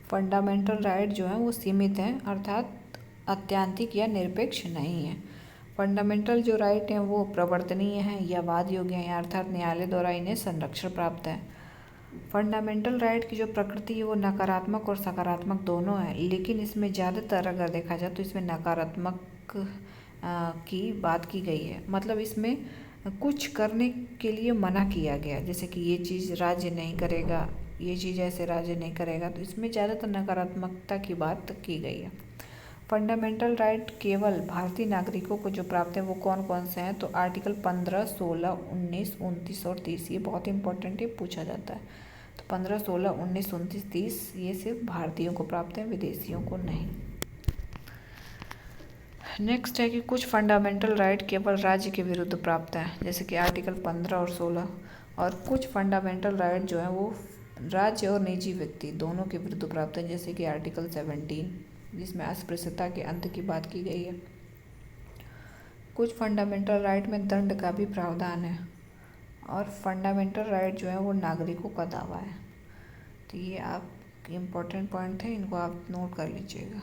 फंडामेंटल राइट जो है वो सीमित हैं, अर्थात आत्यंतिक या निरपेक्ष नहीं है। फंडामेंटल जो राइट हैं वो प्रवर्तनीय हैं या वाद योग्य हैं, अर्थात न्यायालय द्वारा इन्हें संरक्षण प्राप्त है। फंडामेंटल राइट की जो प्रकृति है वो नकारात्मक और सकारात्मक दोनों है, लेकिन इसमें ज़्यादातर अगर देखा जाए तो इसमें नकारात्मक की बात की गई है। मतलब इसमें कुछ करने के लिए मना किया गया, जैसे कि ये चीज़ राज्य नहीं करेगा, ये चीज़ ऐसे राज्य नहीं करेगा, तो इसमें ज़्यादातर नकारात्मकता की बात की गई है। फंडामेंटल राइट केवल भारतीय नागरिकों को जो प्राप्त है वो कौन कौन से हैं, तो आर्टिकल 15, 16, 19, 29 और 30, ये बहुत इंपॉर्टेंट है, पूछा जाता है। तो 15, 16, 19, 29, 30 ये सिर्फ भारतीयों को प्राप्त है, विदेशियों को नहीं। नेक्स्ट है कि कुछ फंडामेंटल राइट केवल राज्य के विरुद्ध प्राप्त है, जैसे कि आर्टिकल 15 और 16। और कुछ फंडामेंटल राइट जो है वो राज्य और निजी व्यक्ति दोनों के विरुद्ध प्राप्त है, जैसे कि आर्टिकल 17 जिसमें अस्पृश्यता के अंत की बात की गई है। कुछ फंडामेंटल राइट में दंड का भी प्रावधान है। और फंडामेंटल राइट जो है वो नागरिकों का दावा है। तो ये आप इम्पोर्टेंट पॉइंट है, इनको आप नोट कर लीजिएगा।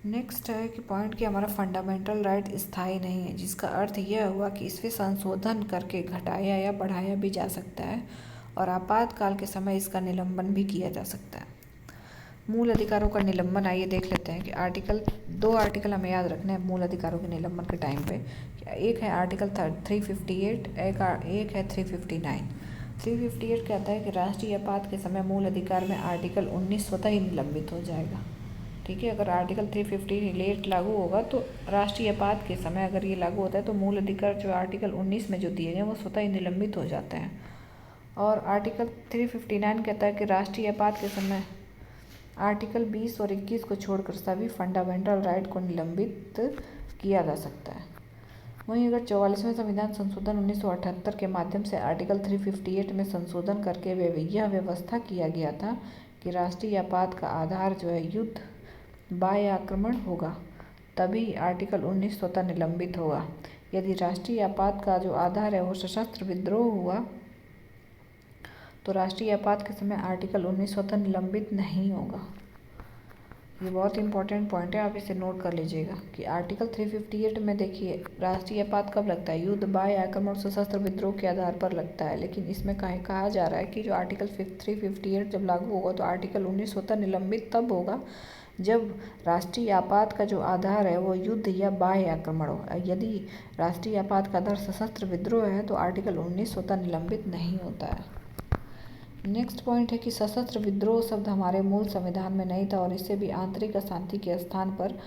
नेक्स्ट है कि पॉइंट कि हमारा फंडामेंटल राइट स्थायी नहीं है, जिसका अर्थ यह हुआ कि इसमें संशोधन करके घटाया या बढ़ाया भी जा सकता है और आपातकाल के समय इसका निलंबन भी किया जा सकता है। मूल अधिकारों का निलंबन आइए देख लेते हैं कि दो आर्टिकल हमें याद रखने हैं मूल अधिकारों के निलंबन के टाइम पे। एक है आर्टिकल 358, एक है 359। 358 कहता है कि राष्ट्रीय आपात के समय मूल अधिकार में आर्टिकल 19 स्वतः ही निलंबित हो जाएगा। ठीक है, अगर आर्टिकल 350 लेट लागू होगा तो राष्ट्रीय आपात के समय अगर ये लागू होता है तो मूल अधिकार जो आर्टिकल 19 में जो दिए गए वो स्वतः ही निलंबित हो जाते हैं। और आर्टिकल 359 कहता है कि राष्ट्रीय आपात के समय आर्टिकल 20 और 21 को छोड़कर सभी फंडामेंटल राइट को निलंबित किया जा सकता है। वहीं अगर 44वें संविधान संशोधन 1978 के माध्यम से आर्टिकल 358 में संशोधन करके यह व्यवस्था किया गया था कि राष्ट्रीय आपात का आधार जो है युद्ध बाह्य आक्रमण होगा, तभी आर्टिकल 19 स्वतः निलंबित होगा। यदि राष्ट्रीय आपात का जो आधार है वो सशस्त्र विद्रोह हुआ तो राष्ट्रीय आपात के समय आर्टिकल 19 स्वतः निलंबित नहीं होगा। ये बहुत इंपॉर्टेंट पॉइंट है, आप इसे नोट कर लीजिएगा कि आर्टिकल 358 में देखिए राष्ट्रीय आपात कब लगता है, युद्ध बाह्य आक्रमण और सशस्त्र विद्रोह के आधार पर लगता है। लेकिन इसमें कहा जा रहा है कि जो आर्टिकल 358 जब लागू होगा तो आर्टिकल 19 स्वतः निलंबित तब होगा जब राष्ट्रीय आपात का जो आधार है वो युद्ध या बाह्य आक्रमण हो। यदि राष्ट्रीय आपात का आधार सशस्त्र विद्रोह है तो आर्टिकल 19 स्वतः निलंबित नहीं होता है। नेक्स्ट पॉइंट है कि सशस्त्र विद्रोह शब्द हमारे मूल संविधान में नहीं था और इसे भी आंतरिक अशांति के स्थान पर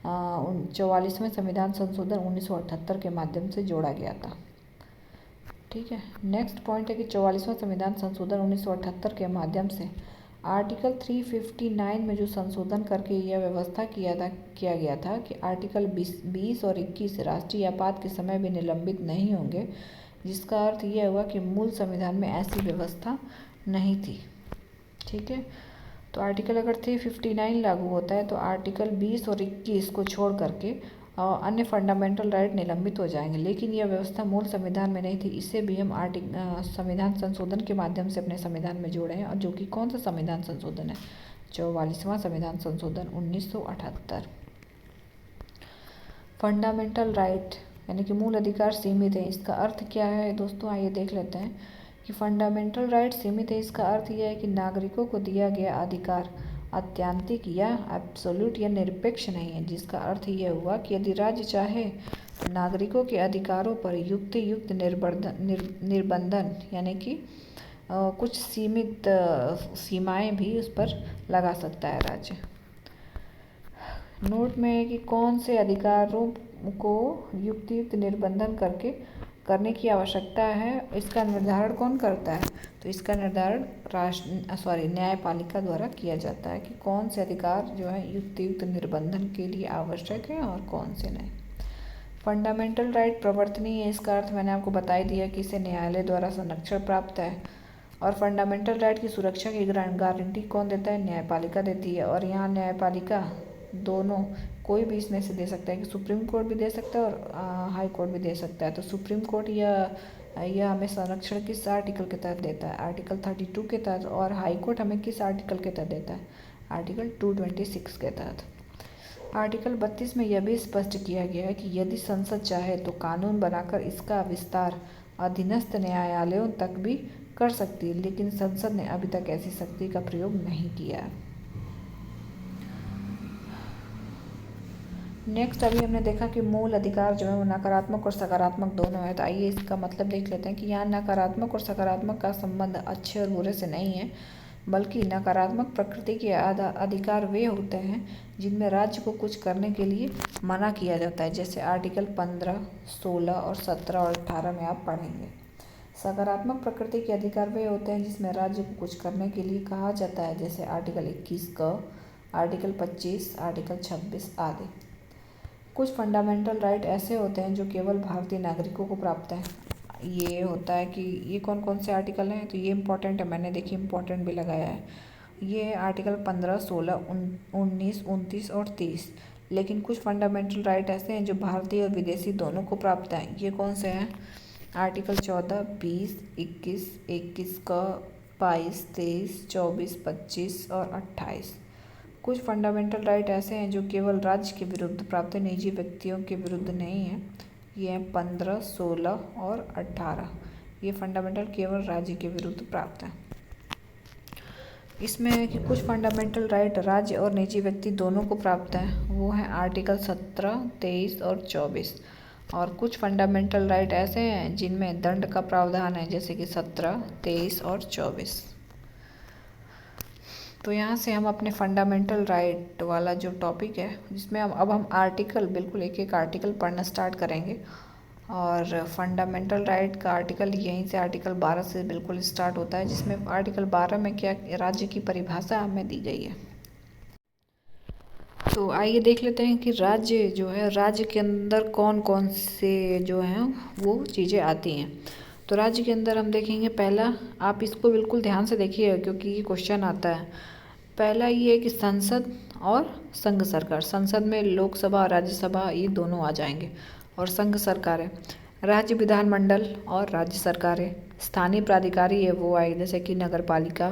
44वें संविधान संशोधन 1978 के माध्यम से जोड़ा गया था। ठीक है, नेक्स्ट पॉइंट है कि 44वां संविधान संशोधन 1978 के माध्यम से आर्टिकल 359 में जो संशोधन करके यह व्यवस्था किया गया था कि आर्टिकल 20 और 21 राष्ट्रीय आपात के समय भी निलंबित नहीं होंगे, जिसका अर्थ यह हुआ कि मूल संविधान में ऐसी व्यवस्था नहीं थी। ठीक है, तो आर्टिकल अगर 359 लागू होता है तो आर्टिकल 20 और 21 को छोड़ करके अन्य फंडामेंटल राइट निलंबित हो जाएंगे, लेकिन यह व्यवस्था मूल संविधान में नहीं थी। इसे भी हम संविधान संशोधन के माध्यम से अपने संविधान में जोड़े हैं, और जो कि कौन सा संविधान संशोधन है? 44वां संविधान संशोधन 1978। फंडामेंटल राइट यानी कि मूल अधिकार सीमित है, इसका अर्थ क्या है दोस्तों? आइए देख लेते हैं कि फंडामेंटल राइट सीमित है, इसका अर्थ यह है कि नागरिकों को दिया गया अधिकार आत्यांतिक या एब्सोल्यूट या निरपेक्ष नहीं है, जिसका अर्थ यह हुआ कि यदि राज्य चाहे तो नागरिकों के अधिकारों पर युक्त निर्बंधन यानी कि कुछ सीमित सीमाएं भी उस पर लगा सकता है राज्य। नोट में है कि कौन से अधिकारों को युक्त निर्बंधन करने की आवश्यकता है, इसका निर्धारण कौन करता है? तो इसका निर्धारण न्यायपालिका द्वारा किया जाता है कि कौन से अधिकार जो है युक्त निर्बंधन के लिए आवश्यक है और कौन से नहीं। फंडामेंटल राइट प्रवर्तनीय है, इसका अर्थ मैंने आपको बता ही दिया कि इसे न्यायालय द्वारा संरक्षण प्राप्त है। और फंडामेंटल राइट की सुरक्षा की गारंटी कौन देता है? न्यायपालिका देती है। और यहाँ न्यायपालिका दोनों कोई भी इसमें से दे सकता है कि सुप्रीम कोर्ट भी दे सकता है और हाई कोर्ट भी दे सकता है। तो सुप्रीम कोर्ट यह हमें संरक्षण किस आर्टिकल के तहत देता है? आर्टिकल 32 के तहत। और हाई कोर्ट हमें किस आर्टिकल के तहत देता है? आर्टिकल 226 के तहत। आर्टिकल 32 में यह भी स्पष्ट किया गया है कि यदि संसद चाहे तो कानून बनाकर इसका विस्तार अधीनस्थ न्यायालयों तक भी कर सकती है, लेकिन संसद ने अभी तक ऐसी शक्ति का प्रयोग नहीं किया है। नेक्स्ट अभी हमने देखा कि मूल अधिकार जो है वो नकारात्मक और सकारात्मक दोनों है। तो आइए इसका मतलब देख लेते हैं कि यहाँ नकारात्मक और सकारात्मक का संबंध अच्छे और बुरे से नहीं है, बल्कि नकारात्मक प्रकृति के अधिकार वे होते हैं जिनमें राज्य को कुछ करने के लिए मना किया जाता है, जैसे आर्टिकल 15, 16 और 17 और 18 में आप पढ़ेंगे। सकारात्मक प्रकृति के अधिकार वे होते हैं जिसमें राज्य को कुछ करने के लिए कहा जाता है, जैसे आर्टिकल 21 क, आर्टिकल 25, आर्टिकल 26 आदि। कुछ फंडामेंटल राइट ऐसे होते हैं जो केवल भारतीय नागरिकों को प्राप्त हैं। ये होता है कि ये कौन कौन से आर्टिकल हैं, तो ये इम्पोर्टेंट है, मैंने देखिए इम्पोर्टेंट भी लगाया है। ये आर्टिकल 15, 16, 19, 29 और 30। लेकिन कुछ फंडामेंटल राइट ऐसे हैं जो भारतीय और विदेशी दोनों को प्राप्त हैं। ये कौन से हैं? आर्टिकल 14, 20, 21, 21 का, 22, 23, 24, 25 और 28। कुछ फंडामेंटल राइट ऐसे हैं जो केवल राज्य के विरुद्ध प्राप्त है, निजी व्यक्तियों के विरुद्ध नहीं है। ये हैं 15, 16 और 18। ये फंडामेंटल केवल राज्य के विरुद्ध प्राप्त है। इसमें है कि कुछ फंडामेंटल राइट राज्य और निजी व्यक्ति दोनों को प्राप्त है, वो हैं आर्टिकल 17, 23 और 24। और कुछ फंडामेंटल राइट ऐसे हैं जिनमें दंड का प्रावधान है, जैसे कि 17, 23 और 24। तो यहाँ से हम अपने फंडामेंटल राइट वाला जो टॉपिक है, जिसमें अब हम आर्टिकल बिल्कुल एक एक आर्टिकल पढ़ना स्टार्ट करेंगे। और फंडामेंटल राइट का आर्टिकल यहीं से आर्टिकल 12 से बिल्कुल स्टार्ट होता है, जिसमें आर्टिकल 12 में क्या राज्य की परिभाषा हमें दी गई है। तो आइए देख लेते हैं कि राज्य जो है, राज्य के अंदर कौन कौन से जो हैं वो चीज़ें आती हैं। तो राज्य के अंदर हम देखेंगे, पहला, आप इसको बिल्कुल ध्यान से देखिए क्योंकि ये क्वेश्चन आता है। पहला ये है कि संसद और संघ सरकार। संसद में लोकसभा और राज्यसभा ये दोनों आ जाएंगे। और संघ सरकारें, राज्य विधानमंडल और राज्य सरकारें। स्थानीय प्राधिकारी है वो आए, जैसे कि नगर पालिका,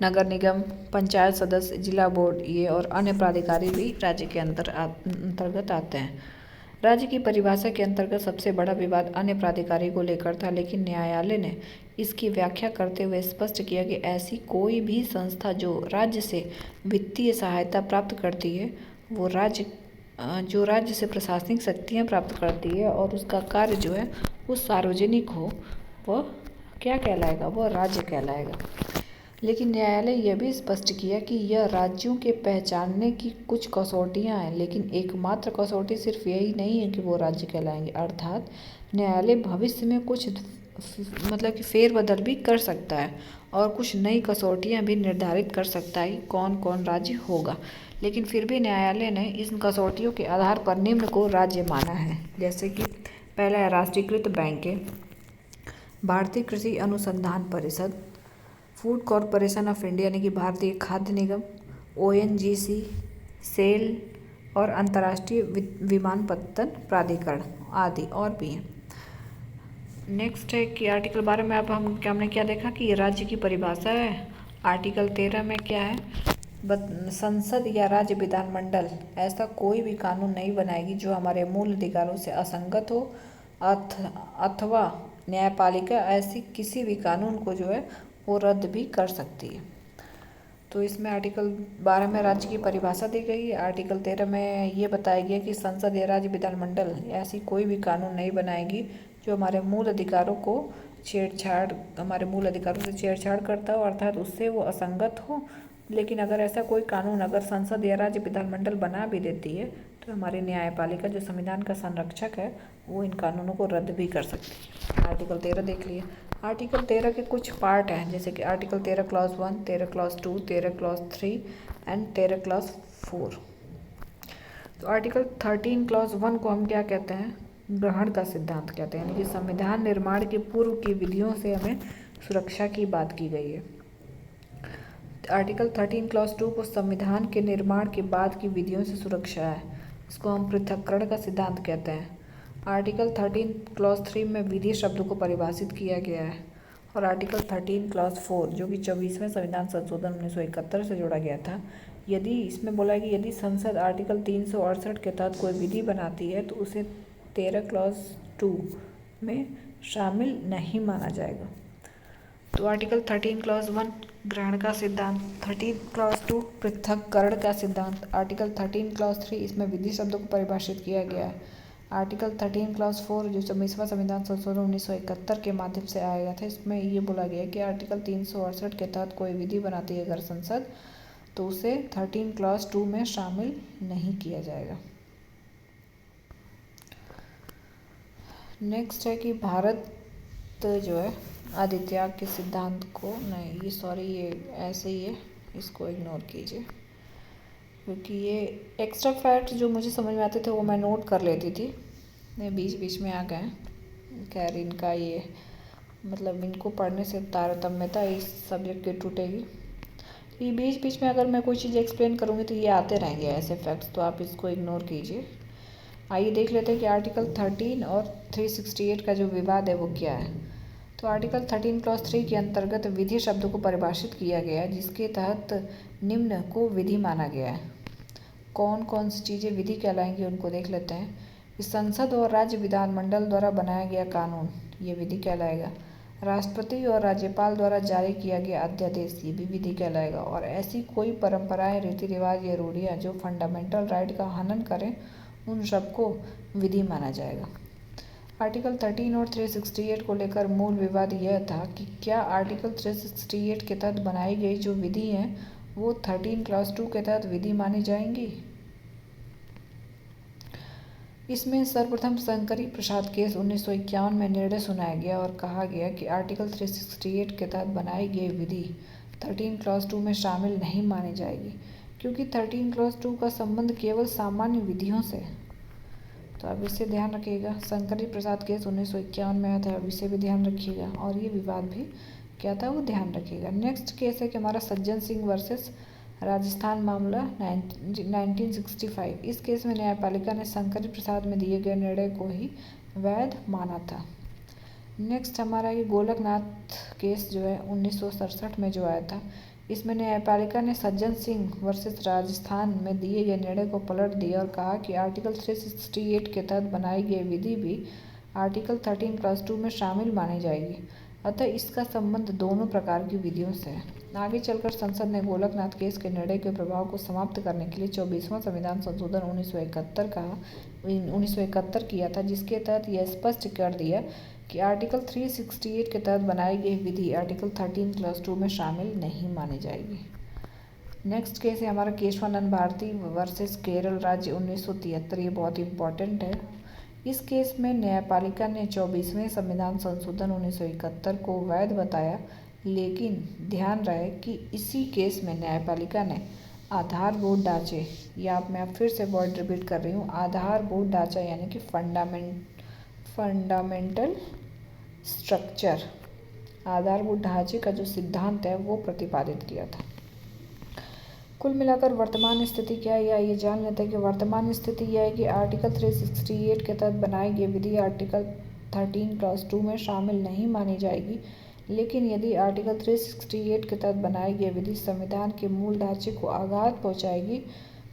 नगर निगम, पंचायत सदस्य, जिला बोर्ड, ये और अन्य प्राधिकारी भी राज्य के अंतर्गत आते हैं। राज्य की परिभाषा के अंतर्गत सबसे बड़ा विवाद अन्य प्राधिकारी को लेकर था, लेकिन न्यायालय ने इसकी व्याख्या करते हुए स्पष्ट किया कि ऐसी कोई भी संस्था जो राज्य से वित्तीय सहायता प्राप्त करती है वो राज्य से प्रशासनिक शक्तियाँ प्राप्त करती है और उसका कार्य जो है वो सार्वजनिक हो, वह क्या कहलाएगा? वह राज्य कहलाएगा। लेकिन न्यायालय यह भी स्पष्ट किया कि यह राज्यों के पहचानने की कुछ कसौटियां हैं, लेकिन एकमात्र कसौटी सिर्फ यही नहीं है कि वो राज्य कहलाएंगे। अर्थात न्यायालय भविष्य में कुछ मतलब कि फेरबदल भी कर सकता है और कुछ नई कसौटियां भी निर्धारित कर सकता है कि कौन कौन राज्य होगा। लेकिन फिर भी न्यायालय ने इन कसौटियों के आधार पर निम्न को राज्य माना है, जैसे कि पहला है राष्ट्रीयकृत बैंकें, भारतीय कृषि अनुसंधान परिषद, फूड कॉरपोरेशन ऑफ इंडिया यानी कि भारतीय खाद्य निगम, ONGC, सेल और अंतर्राष्ट्रीय विमानपत्तन प्राधिकरण आदि और भी हैं। नेक्स्ट है कि आर्टिकल 12 में अब हमने क्या देखा कि ये राज्य की परिभाषा है। आर्टिकल 13 में क्या है? संसद या राज्य विधानमंडल ऐसा कोई भी कानून नहीं बनाएगी जो हमारे मूल अधिकारों से असंगत हो अथवा न्यायपालिका ऐसी किसी भी कानून को जो है वो रद्द भी कर सकती है। तो इसमें आर्टिकल 12 में राज्य की परिभाषा दी गई है। आर्टिकल 13 में ये बताया गया कि संसद या राज्य विधानमंडल ऐसी कोई भी कानून नहीं बनाएगी जो हमारे मूल अधिकारों से छेड़छाड़ करता हो, अर्थात उससे वो असंगत हो। लेकिन अगर ऐसा कोई कानून अगर संसद या राज्य विधानमंडल बना भी देती है तो हमारी न्यायपालिका जो संविधान का संरक्षक है वो इन कानूनों को रद्द भी कर सकती है। आर्टिकल 13 देख लिए। आर्टिकल 13 के कुछ पार्ट हैं, जैसे कि article 13 clause 1, 13 clause 2, 13 clause 3 and 13 clause 4। तो आर्टिकल 13 क्लॉज 1 को हम क्या कहते हैं? ग्रहण का सिद्धांत कहते हैं, यानी कि संविधान निर्माण के पूर्व की विधियों से हमें सुरक्षा की बात की गई है। आर्टिकल 13 क्लॉज 2 को संविधान के निर्माण के बाद की विधियों से सुरक्षा है, इसको हम पृथक्करण का सिद्धांत कहते हैं। आर्टिकल 13 क्लॉज 3 में विधि शब्द को परिभाषित किया गया है। और आर्टिकल 13 क्लॉज 4 जो कि 24वें संविधान संशोधन 1971 से जोड़ा गया था, यदि इसमें बोला कि यदि संसद आर्टिकल 368 के तहत कोई विधि बनाती है तो उसे 13 क्लॉज 2 में शामिल नहीं माना जाएगा। तो आर्टिकल 13 क्लॉज 1 ग्रहण का सिद्धांत, 13 क्लॉज 2 पृथक्करण का सिद्धांत, आर्टिकल 13 क्लॉज 3 इसमें विधि शब्दों को परिभाषित किया गया है। आर्टिकल 13 क्लॉज 4 जो 24वां संविधान संशोधन 1971 के माध्यम से आया गया था, इसमें ये बोला गया कि आर्टिकल 368 के तहत कोई विधि बनाती है अगर संसद तो उसे 13 क्लॉज 2 में शामिल नहीं किया जाएगा। नेक्स्ट है कि भारत जो है आदित्याग के सिद्धांत को ये ऐसे ही है, इसको इग्नोर कीजिए क्योंकि ये एक्स्ट्रा फैक्ट जो मुझे समझ में आते थे वो मैं नोट कर लेती थी, बीच बीच में आ गए। खैर इनका ये मतलब इनको पढ़ने से तारतम्यता इस सब्जेक्ट की टूटेगी। ये बीच बीच में अगर मैं कोई चीज़ एक्सप्लेन करूँगी तो ये आते रहेंगे ऐसे फैक्ट्स, तो आप इसको इग्नोर कीजिए। आइए देख लेते हैं कि आर्टिकल 13 और 368 का जो विवाद है वो क्या है। तो आर्टिकल 13 क्लॉज 3 के अंतर्गत विधि शब्द को परिभाषित किया गया है, जिसके तहत निम्न को विधि माना गया है। कौन कौन सी चीज़ें विधि कहलाएंगी उनको देख लेते हैं। कि संसद और राज्य विधानमंडल द्वारा बनाया गया कानून ये विधि कहलाएगा। राष्ट्रपति और राज्यपाल द्वारा जारी किया गया अध्यादेश ये भी विधि कहलाएगा। और ऐसी कोई परंपराएं, रीति रिवाज या रूढ़ियाँ जो फंडामेंटल राइट का हनन करें उन सबको विधि माना जाएगा। आर्टिकल 13 और 368 को लेकर मूल विवाद यह था कि क्या आर्टिकल 368 के तहत बनाई गई जो विधि हैं वो 13 क्लॉज 2 के तहत विधि मानी जाएंगी। इसमें सर्वप्रथम शंकरी प्रसाद केस 1951 में निर्णय सुनाया गया और कहा गया कि आर्टिकल 368 के तहत बनाई गई विधि 13 क्लॉज 2 में शामिल नहीं मानी जाएगी, क्योंकि 13 क्लॉज 2 का संबंध केवल सामान्य विधियों से। तो अब इसे ध्यान रखिएगा, शंकरी प्रसाद केस 1951 में आया था, अब इसे भी ध्यान रखिएगा और ये विवाद भी क्या था वो ध्यान रखिएगा। नेक्स्ट केस है कि हमारा सज्जन सिंह वर्सेस राजस्थान मामला 1965। इस केस में न्यायपालिका ने शंकरी प्रसाद में दिए गए निर्णय को ही वैध माना था। नेक्स्ट हमारा ये गोलकनाथ केस जो है 1967 में जो आया था, इसमें न्यायपालिका ने सज्जन सिंह वर्सेस राजस्थान में दिए गए निर्णय को पलट दिया और कहा कि आर्टिकल 368 के तहत बनाई गई विधि भी आर्टिकल 13 क्लॉज 2 में शामिल मानी जाएगी। अतः इसका संबंध दोनों प्रकार की विधियों से है। आगे चलकर संसद ने गोलकनाथ केस के निर्णय के प्रभाव को समाप्त करने के लिए 24वां संविधान संशोधन 1971 किया था, जिसके तहत यह स्पष्ट कर दिया कि आर्टिकल 368 के तहत बनाई गई विधि आर्टिकल 13 क्लास 2 में शामिल नहीं मानी जाएगी। नेक्स्ट केस है हमारा केशवानंद भारती वर्सेस केरल राज्य 1973। ये बहुत इंपॉर्टेंट है। इस केस में न्यायपालिका ने 24वें संविधान संशोधन 1971 को वैध बताया, लेकिन ध्यान रहे कि इसी केस में न्यायपालिका ने आधारभूत ढांचे, या मैं फिर से वर्ड रिपीट कर रही हूँ, आधारभूत ढांचा यानी कि फंडामेंटल स्ट्रक्चर, आधारभूत ढांचे का जो सिद्धांत है वो प्रतिपादित किया था। कुल मिलाकर वर्तमान स्थिति क्या है, या ये जान लेते हैं कि वर्तमान स्थिति यह है कि आर्टिकल 368 के तहत बनाई गई विधि आर्टिकल 13 क्लास 2 में शामिल नहीं मानी जाएगी, लेकिन यदि आर्टिकल 368 के तहत बनाई गई विधि संविधान के मूल ढांचे को आघात पहुंचाएगी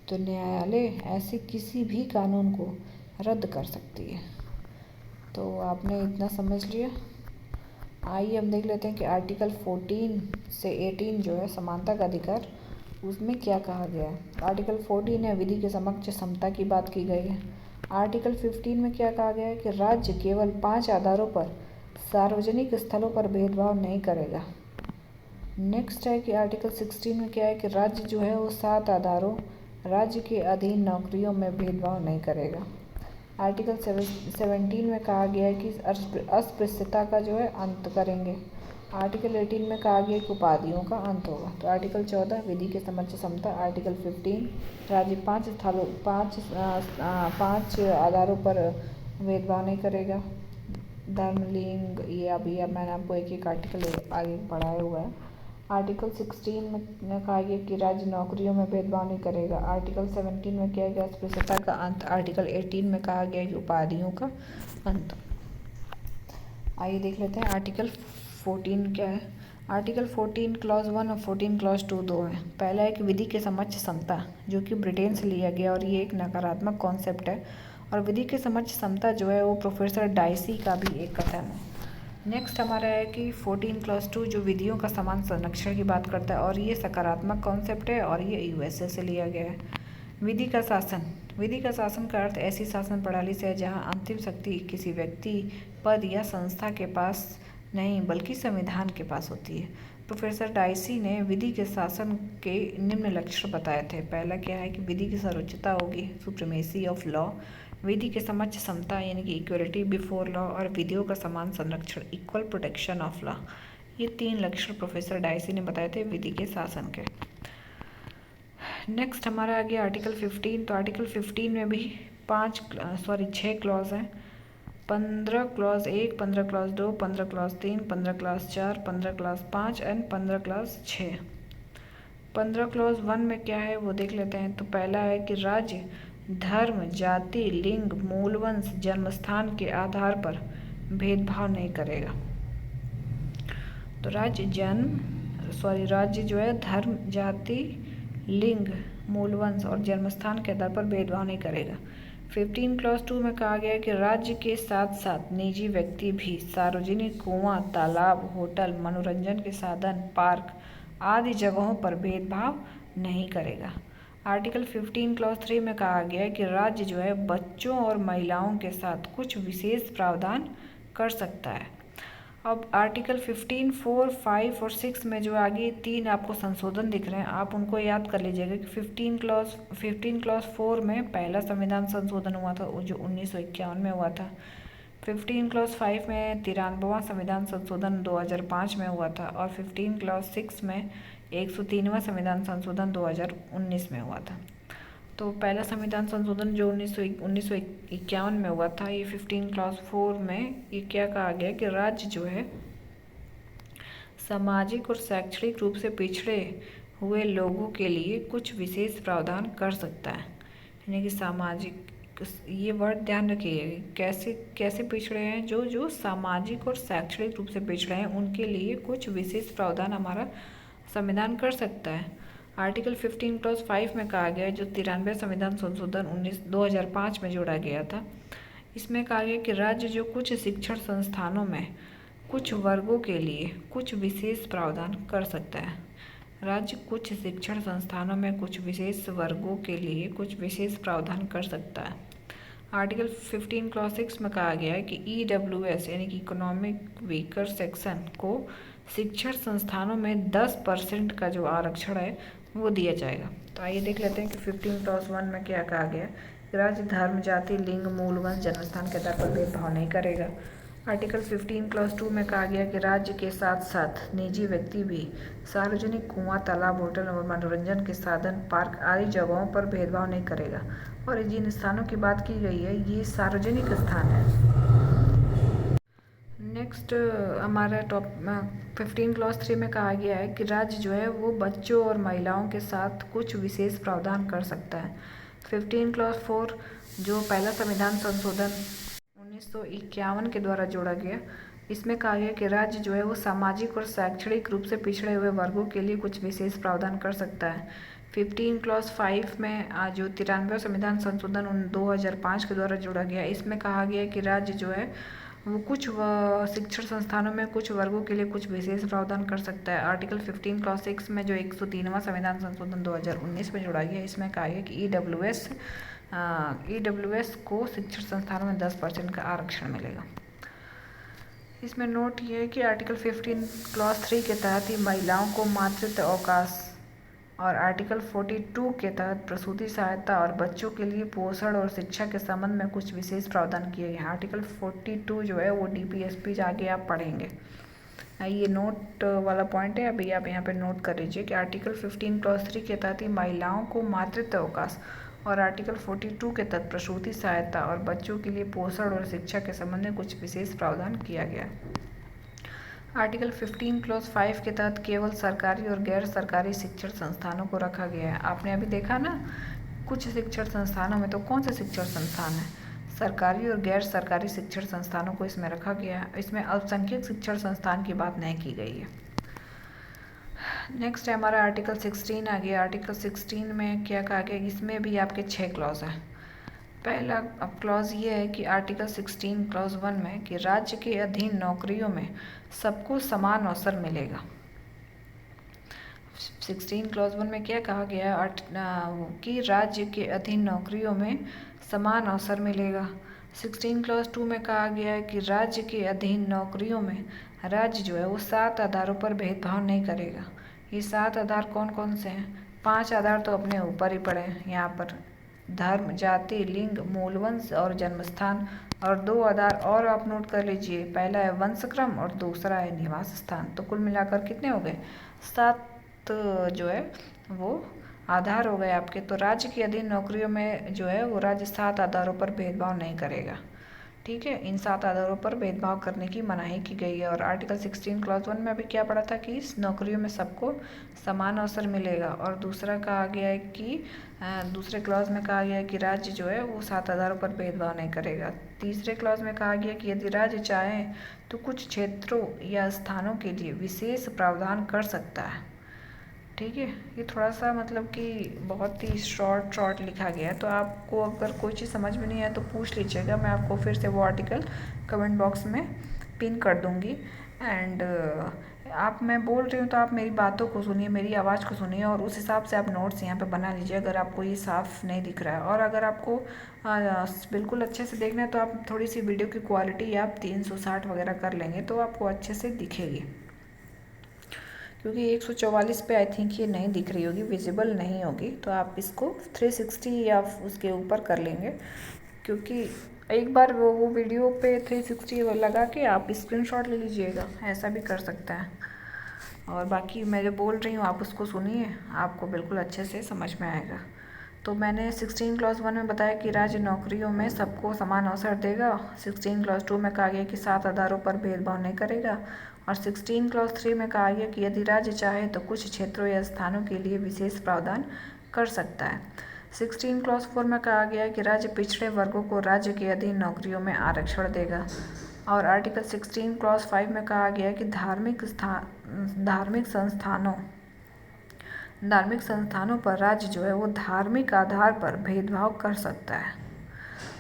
तो न्यायालय ऐसे किसी भी कानून को रद्द कर सकती है। तो आपने इतना समझ लिया। आइए हम देख लेते हैं कि आर्टिकल 14 से 18 जो है समानता का अधिकार, उसमें क्या कहा गया है। आर्टिकल 14 है विधि के समक्ष समता की बात की गई है। आर्टिकल 15 में क्या कहा गया है कि राज्य केवल 5 आधारों पर सार्वजनिक स्थलों पर भेदभाव नहीं करेगा। नेक्स्ट है कि आर्टिकल 16 में क्या है कि राज्य जो है वो 7 आधारों राज्य के अधीन नौकरियों में भेदभाव नहीं करेगा। आर्टिकल 17 में कहा गया है कि अस्पृश्यता का जो है अंत करेंगे। आर्टिकल 18 में कहा गया कि उपाधियों का अंत होगा। तो आर्टिकल 14 विधि के समक्ष समता। आर्टिकल 15 राज्य 5 आधारों पर भेदभाव नहीं करेगा। धर्म, लिंग, ये अभी मैंने आपको एक एक आर्टिकल आगे पढ़ाया हुआ है। आर्टिकल 16 में कहा गया कि राज्य नौकरियों में भेदभाव नहीं करेगा। आर्टिकल 17 में किया गया अस्पृश्यता का अंत। आर्टिकल 18 में कहा गया कि उपाधियों का अंत। आइए देख लेते हैं आर्टिकल 14 क्या है। आर्टिकल 14 क्लॉज 1 और 14 क्लॉज 2 दो है। पहला है कि विधि के समक्ष समता, जो कि ब्रिटेन से लिया गया और ये एक नकारात्मक कॉन्सेप्ट है। और विधि के समक्ष समता जो है वो प्रोफेसर डाइसी का भी एक कथन है। नेक्स्ट हमारा है कि 14 क्लॉज 2 जो विधियों का समान संरक्षण की बात करता है और ये सकारात्मक कॉन्सेप्ट है और ये यूएसए से लिया गया है। विधि का शासन। विधि का शासन का अर्थ ऐसी शासन प्रणाली से है जहाँ अंतिम शक्ति किसी व्यक्ति, पद या संस्था के पास नहीं बल्कि संविधान के पास होती है। प्रोफेसर डाइसी ने विधि के शासन के निम्न लक्षण बताए थे। पहला क्या है कि विधि की सर्वोच्चता होगी, सुप्रीमेसी ऑफ लॉ। विधि के समक्ष समता यानी कि इक्वलिटी बिफोर लॉ, और विधियों का समान संरक्षण, इक्वल प्रोटेक्शन ऑफ लॉ। ये 3 लक्षण प्रोफेसर डाइसी ने बताए थे विधि के शासन के। नेक्स्ट हमारा आ गया आर्टिकल 15। तो आर्टिकल 15 में भी 6 क्लॉज हैं। 15 clause 1, 15 clause 2, 15 clause 3, 15 clause 4, 15 clause 5 and 15 clause 6। 15 clause 1 में क्या है वो देख लेते हैं। तो पहला है कि राज्य धर्म, जाति, लिंग, मूलवंश, जन्मस्थान के आधार पर भेदभाव नहीं करेगा। तो राज्य जो है धर्म, जाति, लिंग, मूलवंश और जन्मस्थान के आधार पर भेदभाव नहीं करेगा। 15 क्लॉज 2 में कहा गया है कि राज्य के साथ साथ निजी व्यक्ति भी सार्वजनिक कुआं, तालाब, होटल, मनोरंजन के साधन, पार्क आदि जगहों पर भेदभाव नहीं करेगा। आर्टिकल 15 क्लॉज 3 में कहा गया है कि राज्य जो है बच्चों और महिलाओं के साथ कुछ विशेष प्रावधान कर सकता है। अब आर्टिकल 15, 4, 5 और 6 में जो आगे 3 आपको संशोधन दिख रहे हैं, आप उनको याद कर लीजिएगा कि 15 क्लॉज 4 में पहला संविधान संशोधन हुआ था जो 1951 में हुआ था। 15 क्लॉज 5 में 93वां संविधान संशोधन 2005 में हुआ था और 15 क्लॉज 6 में 103वां संविधान संशोधन 2019 में हुआ था। तो पहला संविधान संशोधन जो 1951 में हुआ था, ये 15 क्लॉज 4 में ये क्या कहा गया कि राज्य जो है सामाजिक और शैक्षणिक रूप से पिछड़े हुए लोगों के लिए कुछ विशेष प्रावधान कर सकता है। यानी कि सामाजिक, ये वर्ड ध्यान रखिए, कैसे पिछड़े हैं, जो सामाजिक और शैक्षणिक रूप से पिछड़े हैं उनके लिए कुछ विशेष प्रावधान हमारा संविधान कर सकता है। आर्टिकल 15 क्लॉज 5 में कहा गया है जो 93 संविधान संशोधन 2005 में जोड़ा गया था, इसमें कहा गया कि राज्य जो कुछ शिक्षण संस्थानों में कुछ वर्गों के लिए कुछ विशेष प्रावधान कर सकता है। राज्य कुछ शिक्षण संस्थानों में कुछ विशेष वर्गों के लिए कुछ विशेष प्रावधान कर सकता है। आर्टिकल 15 क्लॉज 6 में कहा गया है कि EWS यानी कि इकोनॉमिक वीकर सेक्शन को शिक्षण संस्थानों में 10% का जो आरक्षण है वो दिया जाएगा। तो आइए देख लेते हैं कि 15 क्लॉज 1 में क्या कहा गया है। राज्य धर्म, जाति, लिंग, मूल, वंश, जन्मस्थान के आधार पर भेदभाव नहीं करेगा। आर्टिकल 15 क्लॉज 2 में कहा गया कि राज्य के साथ साथ निजी व्यक्ति भी सार्वजनिक कुआं, तालाब, होटल और मनोरंजन के साधन, पार्क आदि जगहों पर भेदभाव नहीं करेगा। और जिन स्थानों की बात की गई है ये सार्वजनिक स्थान है। नेक्स्ट हमारा 15 क्लॉज 3 में कहा गया है कि राज्य जो है वो बच्चों और महिलाओं के साथ कुछ विशेष प्रावधान कर सकता है। 15 क्लॉज 4 जो पहला संविधान संशोधन 1951 के द्वारा जोड़ा गया, इसमें कहा गया कि राज्य जो है वो सामाजिक और शैक्षणिक रूप से पिछड़े हुए वर्गों के लिए कुछ विशेष प्रावधान कर सकता है। 15 क्लॉज 5 में जो 93वां संविधान संशोधन 2005 के द्वारा जोड़ा गया, इसमें कहा गया कि राज्य जो है वो कुछ शिक्षण संस्थानों में कुछ वर्गों के लिए कुछ विशेष प्रावधान कर सकता है। आर्टिकल 15 क्लॉज 6 में जो 103वां संविधान संशोधन 2019 में जोड़ा गया, इसमें कहा गया कि EWS को शिक्षण संस्थानों में 10% का आरक्षण मिलेगा। इसमें नोट ये है कि आर्टिकल 15 क्लॉज 3 के तहत ही महिलाओं को मातृत्व अवकाश और आर्टिकल 42 के तहत प्रसूति सहायता और बच्चों के लिए पोषण और शिक्षा के संबंध में कुछ विशेष प्रावधान किए गए हैं। आर्टिकल 42 जो है वो DPSP जाके आप पढ़ेंगे। ये नोट वाला पॉइंट है, अभी आप यहाँ पे नोट कर लीजिए कि आर्टिकल 15 क्लॉज 3 के तहत ही महिलाओं को मातृत्व अवकाश और आर्टिकल 42 के तहत प्रसूति सहायता और बच्चों के लिए पोषण और शिक्षा के संबंध में कुछ विशेष प्रावधान किया गया। आर्टिकल 15 क्लॉज 5 के तहत केवल सरकारी और गैर सरकारी शिक्षण संस्थानों को रखा गया है। आपने अभी देखा ना, कुछ शिक्षण संस्थानों में, तो कौन से शिक्षण संस्थान है? सरकारी और गैर सरकारी शिक्षण संस्थानों को इसमें रखा गया है। इसमें अल्पसंख्यक शिक्षण संस्थान की बात नहीं की गई है। नेक्स्ट है हमारा आर्टिकल 16 आ गया। आर्टिकल 16 में क्या कहा गया? इसमें भी आपके 6 क्लॉज हैं। पहला अब क्लॉज ये है कि आर्टिकल 16 क्लॉज 1 में कि राज्य के अधीन नौकरियों में सबको समान अवसर मिलेगा। 16 क्लॉज 1 में क्या कहा गया कि राज्य के अधीन नौकरियों में समान अवसर मिलेगा। 16 क्लॉज 2 में कहा गया है कि राज्य के अधीन नौकरियों में राज्य जो है वो 7 आधारों पर भेदभाव नहीं करेगा। ये 7 आधार कौन कौन से हैं? 5 आधार तो अपने ऊपर ही पड़े हैं यहाँ पर, धर्म, जाति, लिंग, मूलवंश और जन्मस्थान, और 2 आधार और आप नोट कर लीजिए। पहला है वंशक्रम और दूसरा है निवास स्थान। तो कुल मिलाकर कितने हो गए? 7 जो है वो आधार हो गए आपके। तो राज्य के अधीन नौकरियों में जो है वो राज्य 7 आधारों पर भेदभाव नहीं करेगा। ठीक है, इन 7 आधारों पर भेदभाव करने की मनाही की गई है। और आर्टिकल 16 क्लॉज 1 में अभी क्या पढ़ा था कि इस नौकरियों में सबको समान अवसर मिलेगा। और दूसरा कहा गया है कि दूसरे क्लॉज में कहा गया है कि राज्य जो है वो 7 आधारों पर भेदभाव नहीं करेगा। तीसरे क्लॉज में कहा गया कि यदि राज्य चाहे तो कुछ क्षेत्रों या स्थानों के लिए विशेष प्रावधान कर सकता है। ठीक है, ये थोड़ा सा मतलब कि बहुत ही शॉर्ट लिखा गया है। तो आपको अगर कोई चीज़ समझ में नहीं आए तो पूछ लीजिएगा, मैं आपको फिर से वो आर्टिकल कमेंट बॉक्स में पिन कर दूँगी। एंड मैं बोल रही हूँ तो आप मेरी बातों को सुनिए, मेरी आवाज़ को सुनिए और उस हिसाब से आप नोट्स यहाँ पे बना लीजिए अगर आपको ये साफ़ नहीं दिख रहा है। और अगर आपको बिल्कुल अच्छे से देखना है तो आप थोड़ी सी वीडियो की क्वालिटी आप 360 वगैरह कर लेंगे तो आपको अच्छे से दिखेगी, क्योंकि 144 पे आई थिंक ये नहीं दिख रही होगी, विजिबल नहीं होगी। तो आप इसको 360 या उसके ऊपर कर लेंगे, क्योंकि एक बार वो वीडियो पे 360 लगा के आप स्क्रीनशॉट ले लीजिएगा, ऐसा भी कर सकते हैं। और बाकी मैं जो बोल रही हूँ आप उसको सुनिए, आपको बिल्कुल अच्छे से समझ में आएगा। तो मैंने 16 क्लॉज 1 में बताया कि राज्य नौकरियों में सबको समान अवसर देगा। 16 क्लॉज 2 में कहा गया कि 7 आधारों पर भेदभाव नहीं करेगा। और 16 क्लॉज 3 में कहा गया कि यदि राज्य चाहे तो कुछ क्षेत्रों या स्थानों के लिए विशेष प्रावधान कर सकता है। 16 क्लॉज 4 में कहा गया कि राज्य पिछड़े वर्गों को राज्य के अधीन नौकरियों में आरक्षण देगा। और आर्टिकल 16 क्लॉज 5 में कहा गया कि धार्मिक संस्थानों पर राज्य जो है वो धार्मिक आधार पर भेदभाव कर सकता है।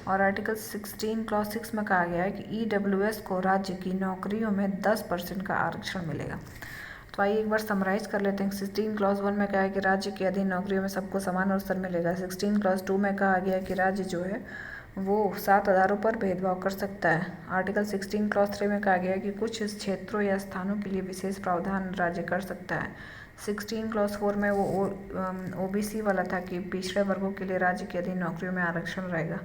और आर्टिकल 16 क्लॉज 6 में कहा गया है कि EWS को राज्य की नौकरियों में 10% का आरक्षण मिलेगा। तो आइए एक बार समराइज कर लेते हैं। 16 क्लॉज 1 में कहा है कि राज्य के अधीन नौकरियों में सबको समान अवसर मिलेगा। 16 क्लॉज 2 में कहा गया है कि राज्य जो है वो 7 आधारों पर भेदभाव कर सकता है। आर्टिकल 16 क्लॉज 3 में कहा गया है कि कुछ क्षेत्रों या स्थानों के लिए विशेष प्रावधान राज्य कर सकता है। 16 क्लॉज 4 में वो OBC वाला था कि पिछड़े वर्गों के लिए राज्य के अधीन नौकरियों में आरक्षण रहेगा।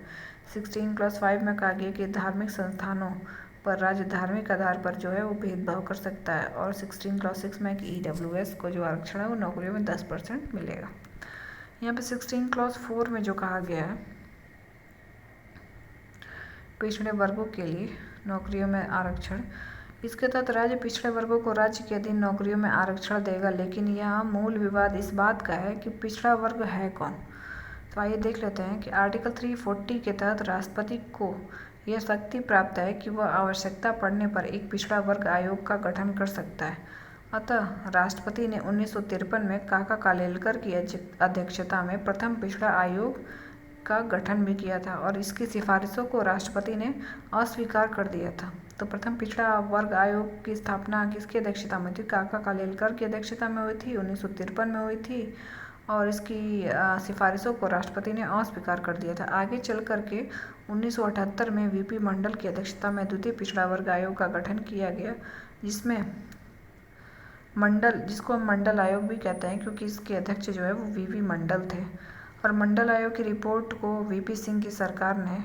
16 क्लॉज 5 में कहा गया कि धार्मिक संस्थानों पर राज्य धार्मिक आधार पर जो है वो भेदभाव कर सकता है। और 16 क्लॉज 6 में कि EWS को जो आरक्षण है वो नौकरियों में 10% मिलेगा। यहाँ पे 16 क्लॉज 4 में जो कहा गया है पिछड़े वर्गों के लिए नौकरियों में आरक्षण, इसके तहत राज्य पिछड़े वर्गों को राज्य के अधीन नौकरियों में आरक्षण देगा। लेकिन यहाँ मूल विवाद इस बात का है कि पिछड़ा वर्ग है कौन। तो आइए देख लेते हैं कि आर्टिकल 340 के तहत राष्ट्रपति को यह शक्ति प्राप्त है कि वह आवश्यकता पड़ने पर एक पिछड़ा वर्ग आयोग का गठन कर सकता है। अतः राष्ट्रपति ने 1953 में काका कालेलकर की अध्यक्षता में प्रथम पिछड़ा आयोग का गठन भी किया था और इसकी सिफारिशों को राष्ट्रपति ने अस्वीकार कर दिया था। तो प्रथम पिछड़ा वर्ग आयोग की स्थापना किसकी अध्यक्षता में थी? काका कालेलकर की अध्यक्षता में हुई थी, 1953 में हुई थी और इसकी सिफारिशों को राष्ट्रपति ने अस्वीकार कर दिया था। आगे चल करके 1978 में VP मंडल की अध्यक्षता में द्वितीय पिछड़ा वर्ग आयोग का गठन किया गया, जिसमें मंडल, जिसको हम मंडल आयोग भी कहते हैं क्योंकि इसके अध्यक्ष जो है वो VP मंडल थे। और मंडल आयोग की रिपोर्ट को VP सिंह की सरकार ने,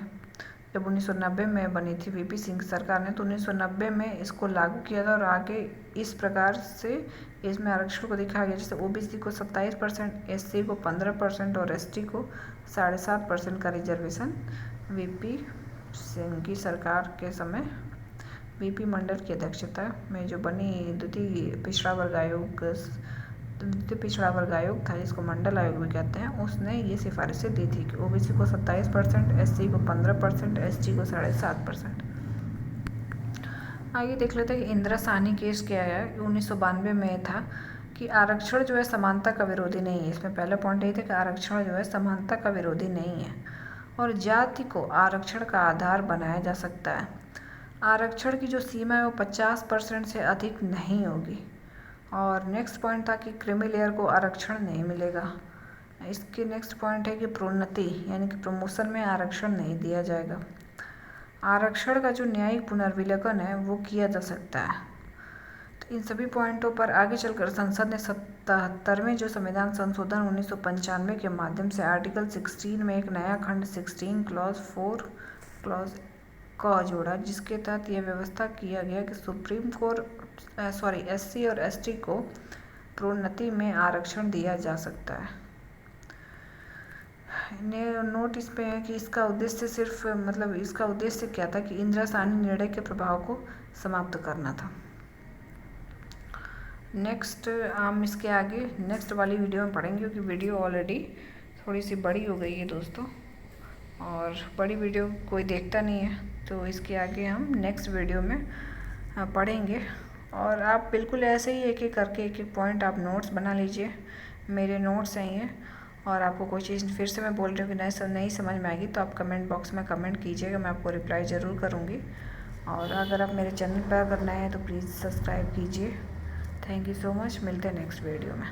जब 1990 में बनी थी VP सिंह सरकार ने, तो 1990 में इसको लागू किया था और आगे इस प्रकार से इसमें आरक्षण को दिखाया गया, जैसे OBC को 27%, SC को 15% और ST को 7.5% का रिजर्वेशन VP सिंह की सरकार के समय VP मंडल की अध्यक्षता में जो बनी द्वितीय पिछड़ा वर्ग आयोग था, जिसको मंडल आयोग भी कहते हैं, उसने ये सिफारिशें दी थी कि OBC को 27%, SC को 15%, ST को 7.5%। आगे देख लेते हैं कि इंदिरा साहनी केस क्या है। 1992 में था कि आरक्षण जो है समानता का विरोधी नहीं है। इसमें पहला पॉइंट यही था कि आरक्षण जो है समानता का विरोधी नहीं है और जाति को आरक्षण का आधार बनाया जा सकता है। आरक्षण की जो सीमा है वो 50% से अधिक नहीं होगी। और नेक्स्ट पॉइंट था कि क्रीमी लेयर को आरक्षण नहीं मिलेगा। इसके नेक्स्ट पॉइंट है कि प्रोन्नति यानी कि प्रमोशन में आरक्षण नहीं दिया जाएगा। आरक्षण का जो न्यायिक पुनर्विलेखन है वो किया जा सकता है। तो इन सभी पॉइंटों पर आगे चलकर संसद ने 77वें जो संविधान संशोधन 1995 के माध्यम से आर्टिकल 16 में एक नया खंड 16 क्लॉज 4 क्लॉज क जोड़ा, जिसके तहत यह व्यवस्था किया गया कि SC और ST को प्रोन्नति में आरक्षण दिया जा सकता है। नोट इस पे है कि इसका उद्देश्य क्या था कि इंदिरा साहनी निर्णय के प्रभाव को समाप्त करना था। नेक्स्ट हम इसके आगे नेक्स्ट वाली वीडियो में पढ़ेंगे, क्योंकि वीडियो ऑलरेडी थोड़ी सी बड़ी हो गई है दोस्तों, और बड़ी वीडियो कोई देखता नहीं है, तो इसके आगे हम नेक्स्ट वीडियो में पढ़ेंगे। और आप बिल्कुल ऐसे ही एक एक करके एक एक पॉइंट आप नोट्स बना लीजिए। मेरे नोट्स हैं ये, और आपको कोई चीज़ फिर से मैं बोल रही हूँ कि नहीं समझ में आएगी तो आप कमेंट बॉक्स में कमेंट कीजिएगा, मैं आपको रिप्लाई ज़रूर करूँगी। और अगर आप मेरे चैनल पर अगर नए हैं तो प्लीज़ सब्सक्राइब कीजिए। थैंक यू सो मच, मिलते हैं नेक्स्ट वीडियो में।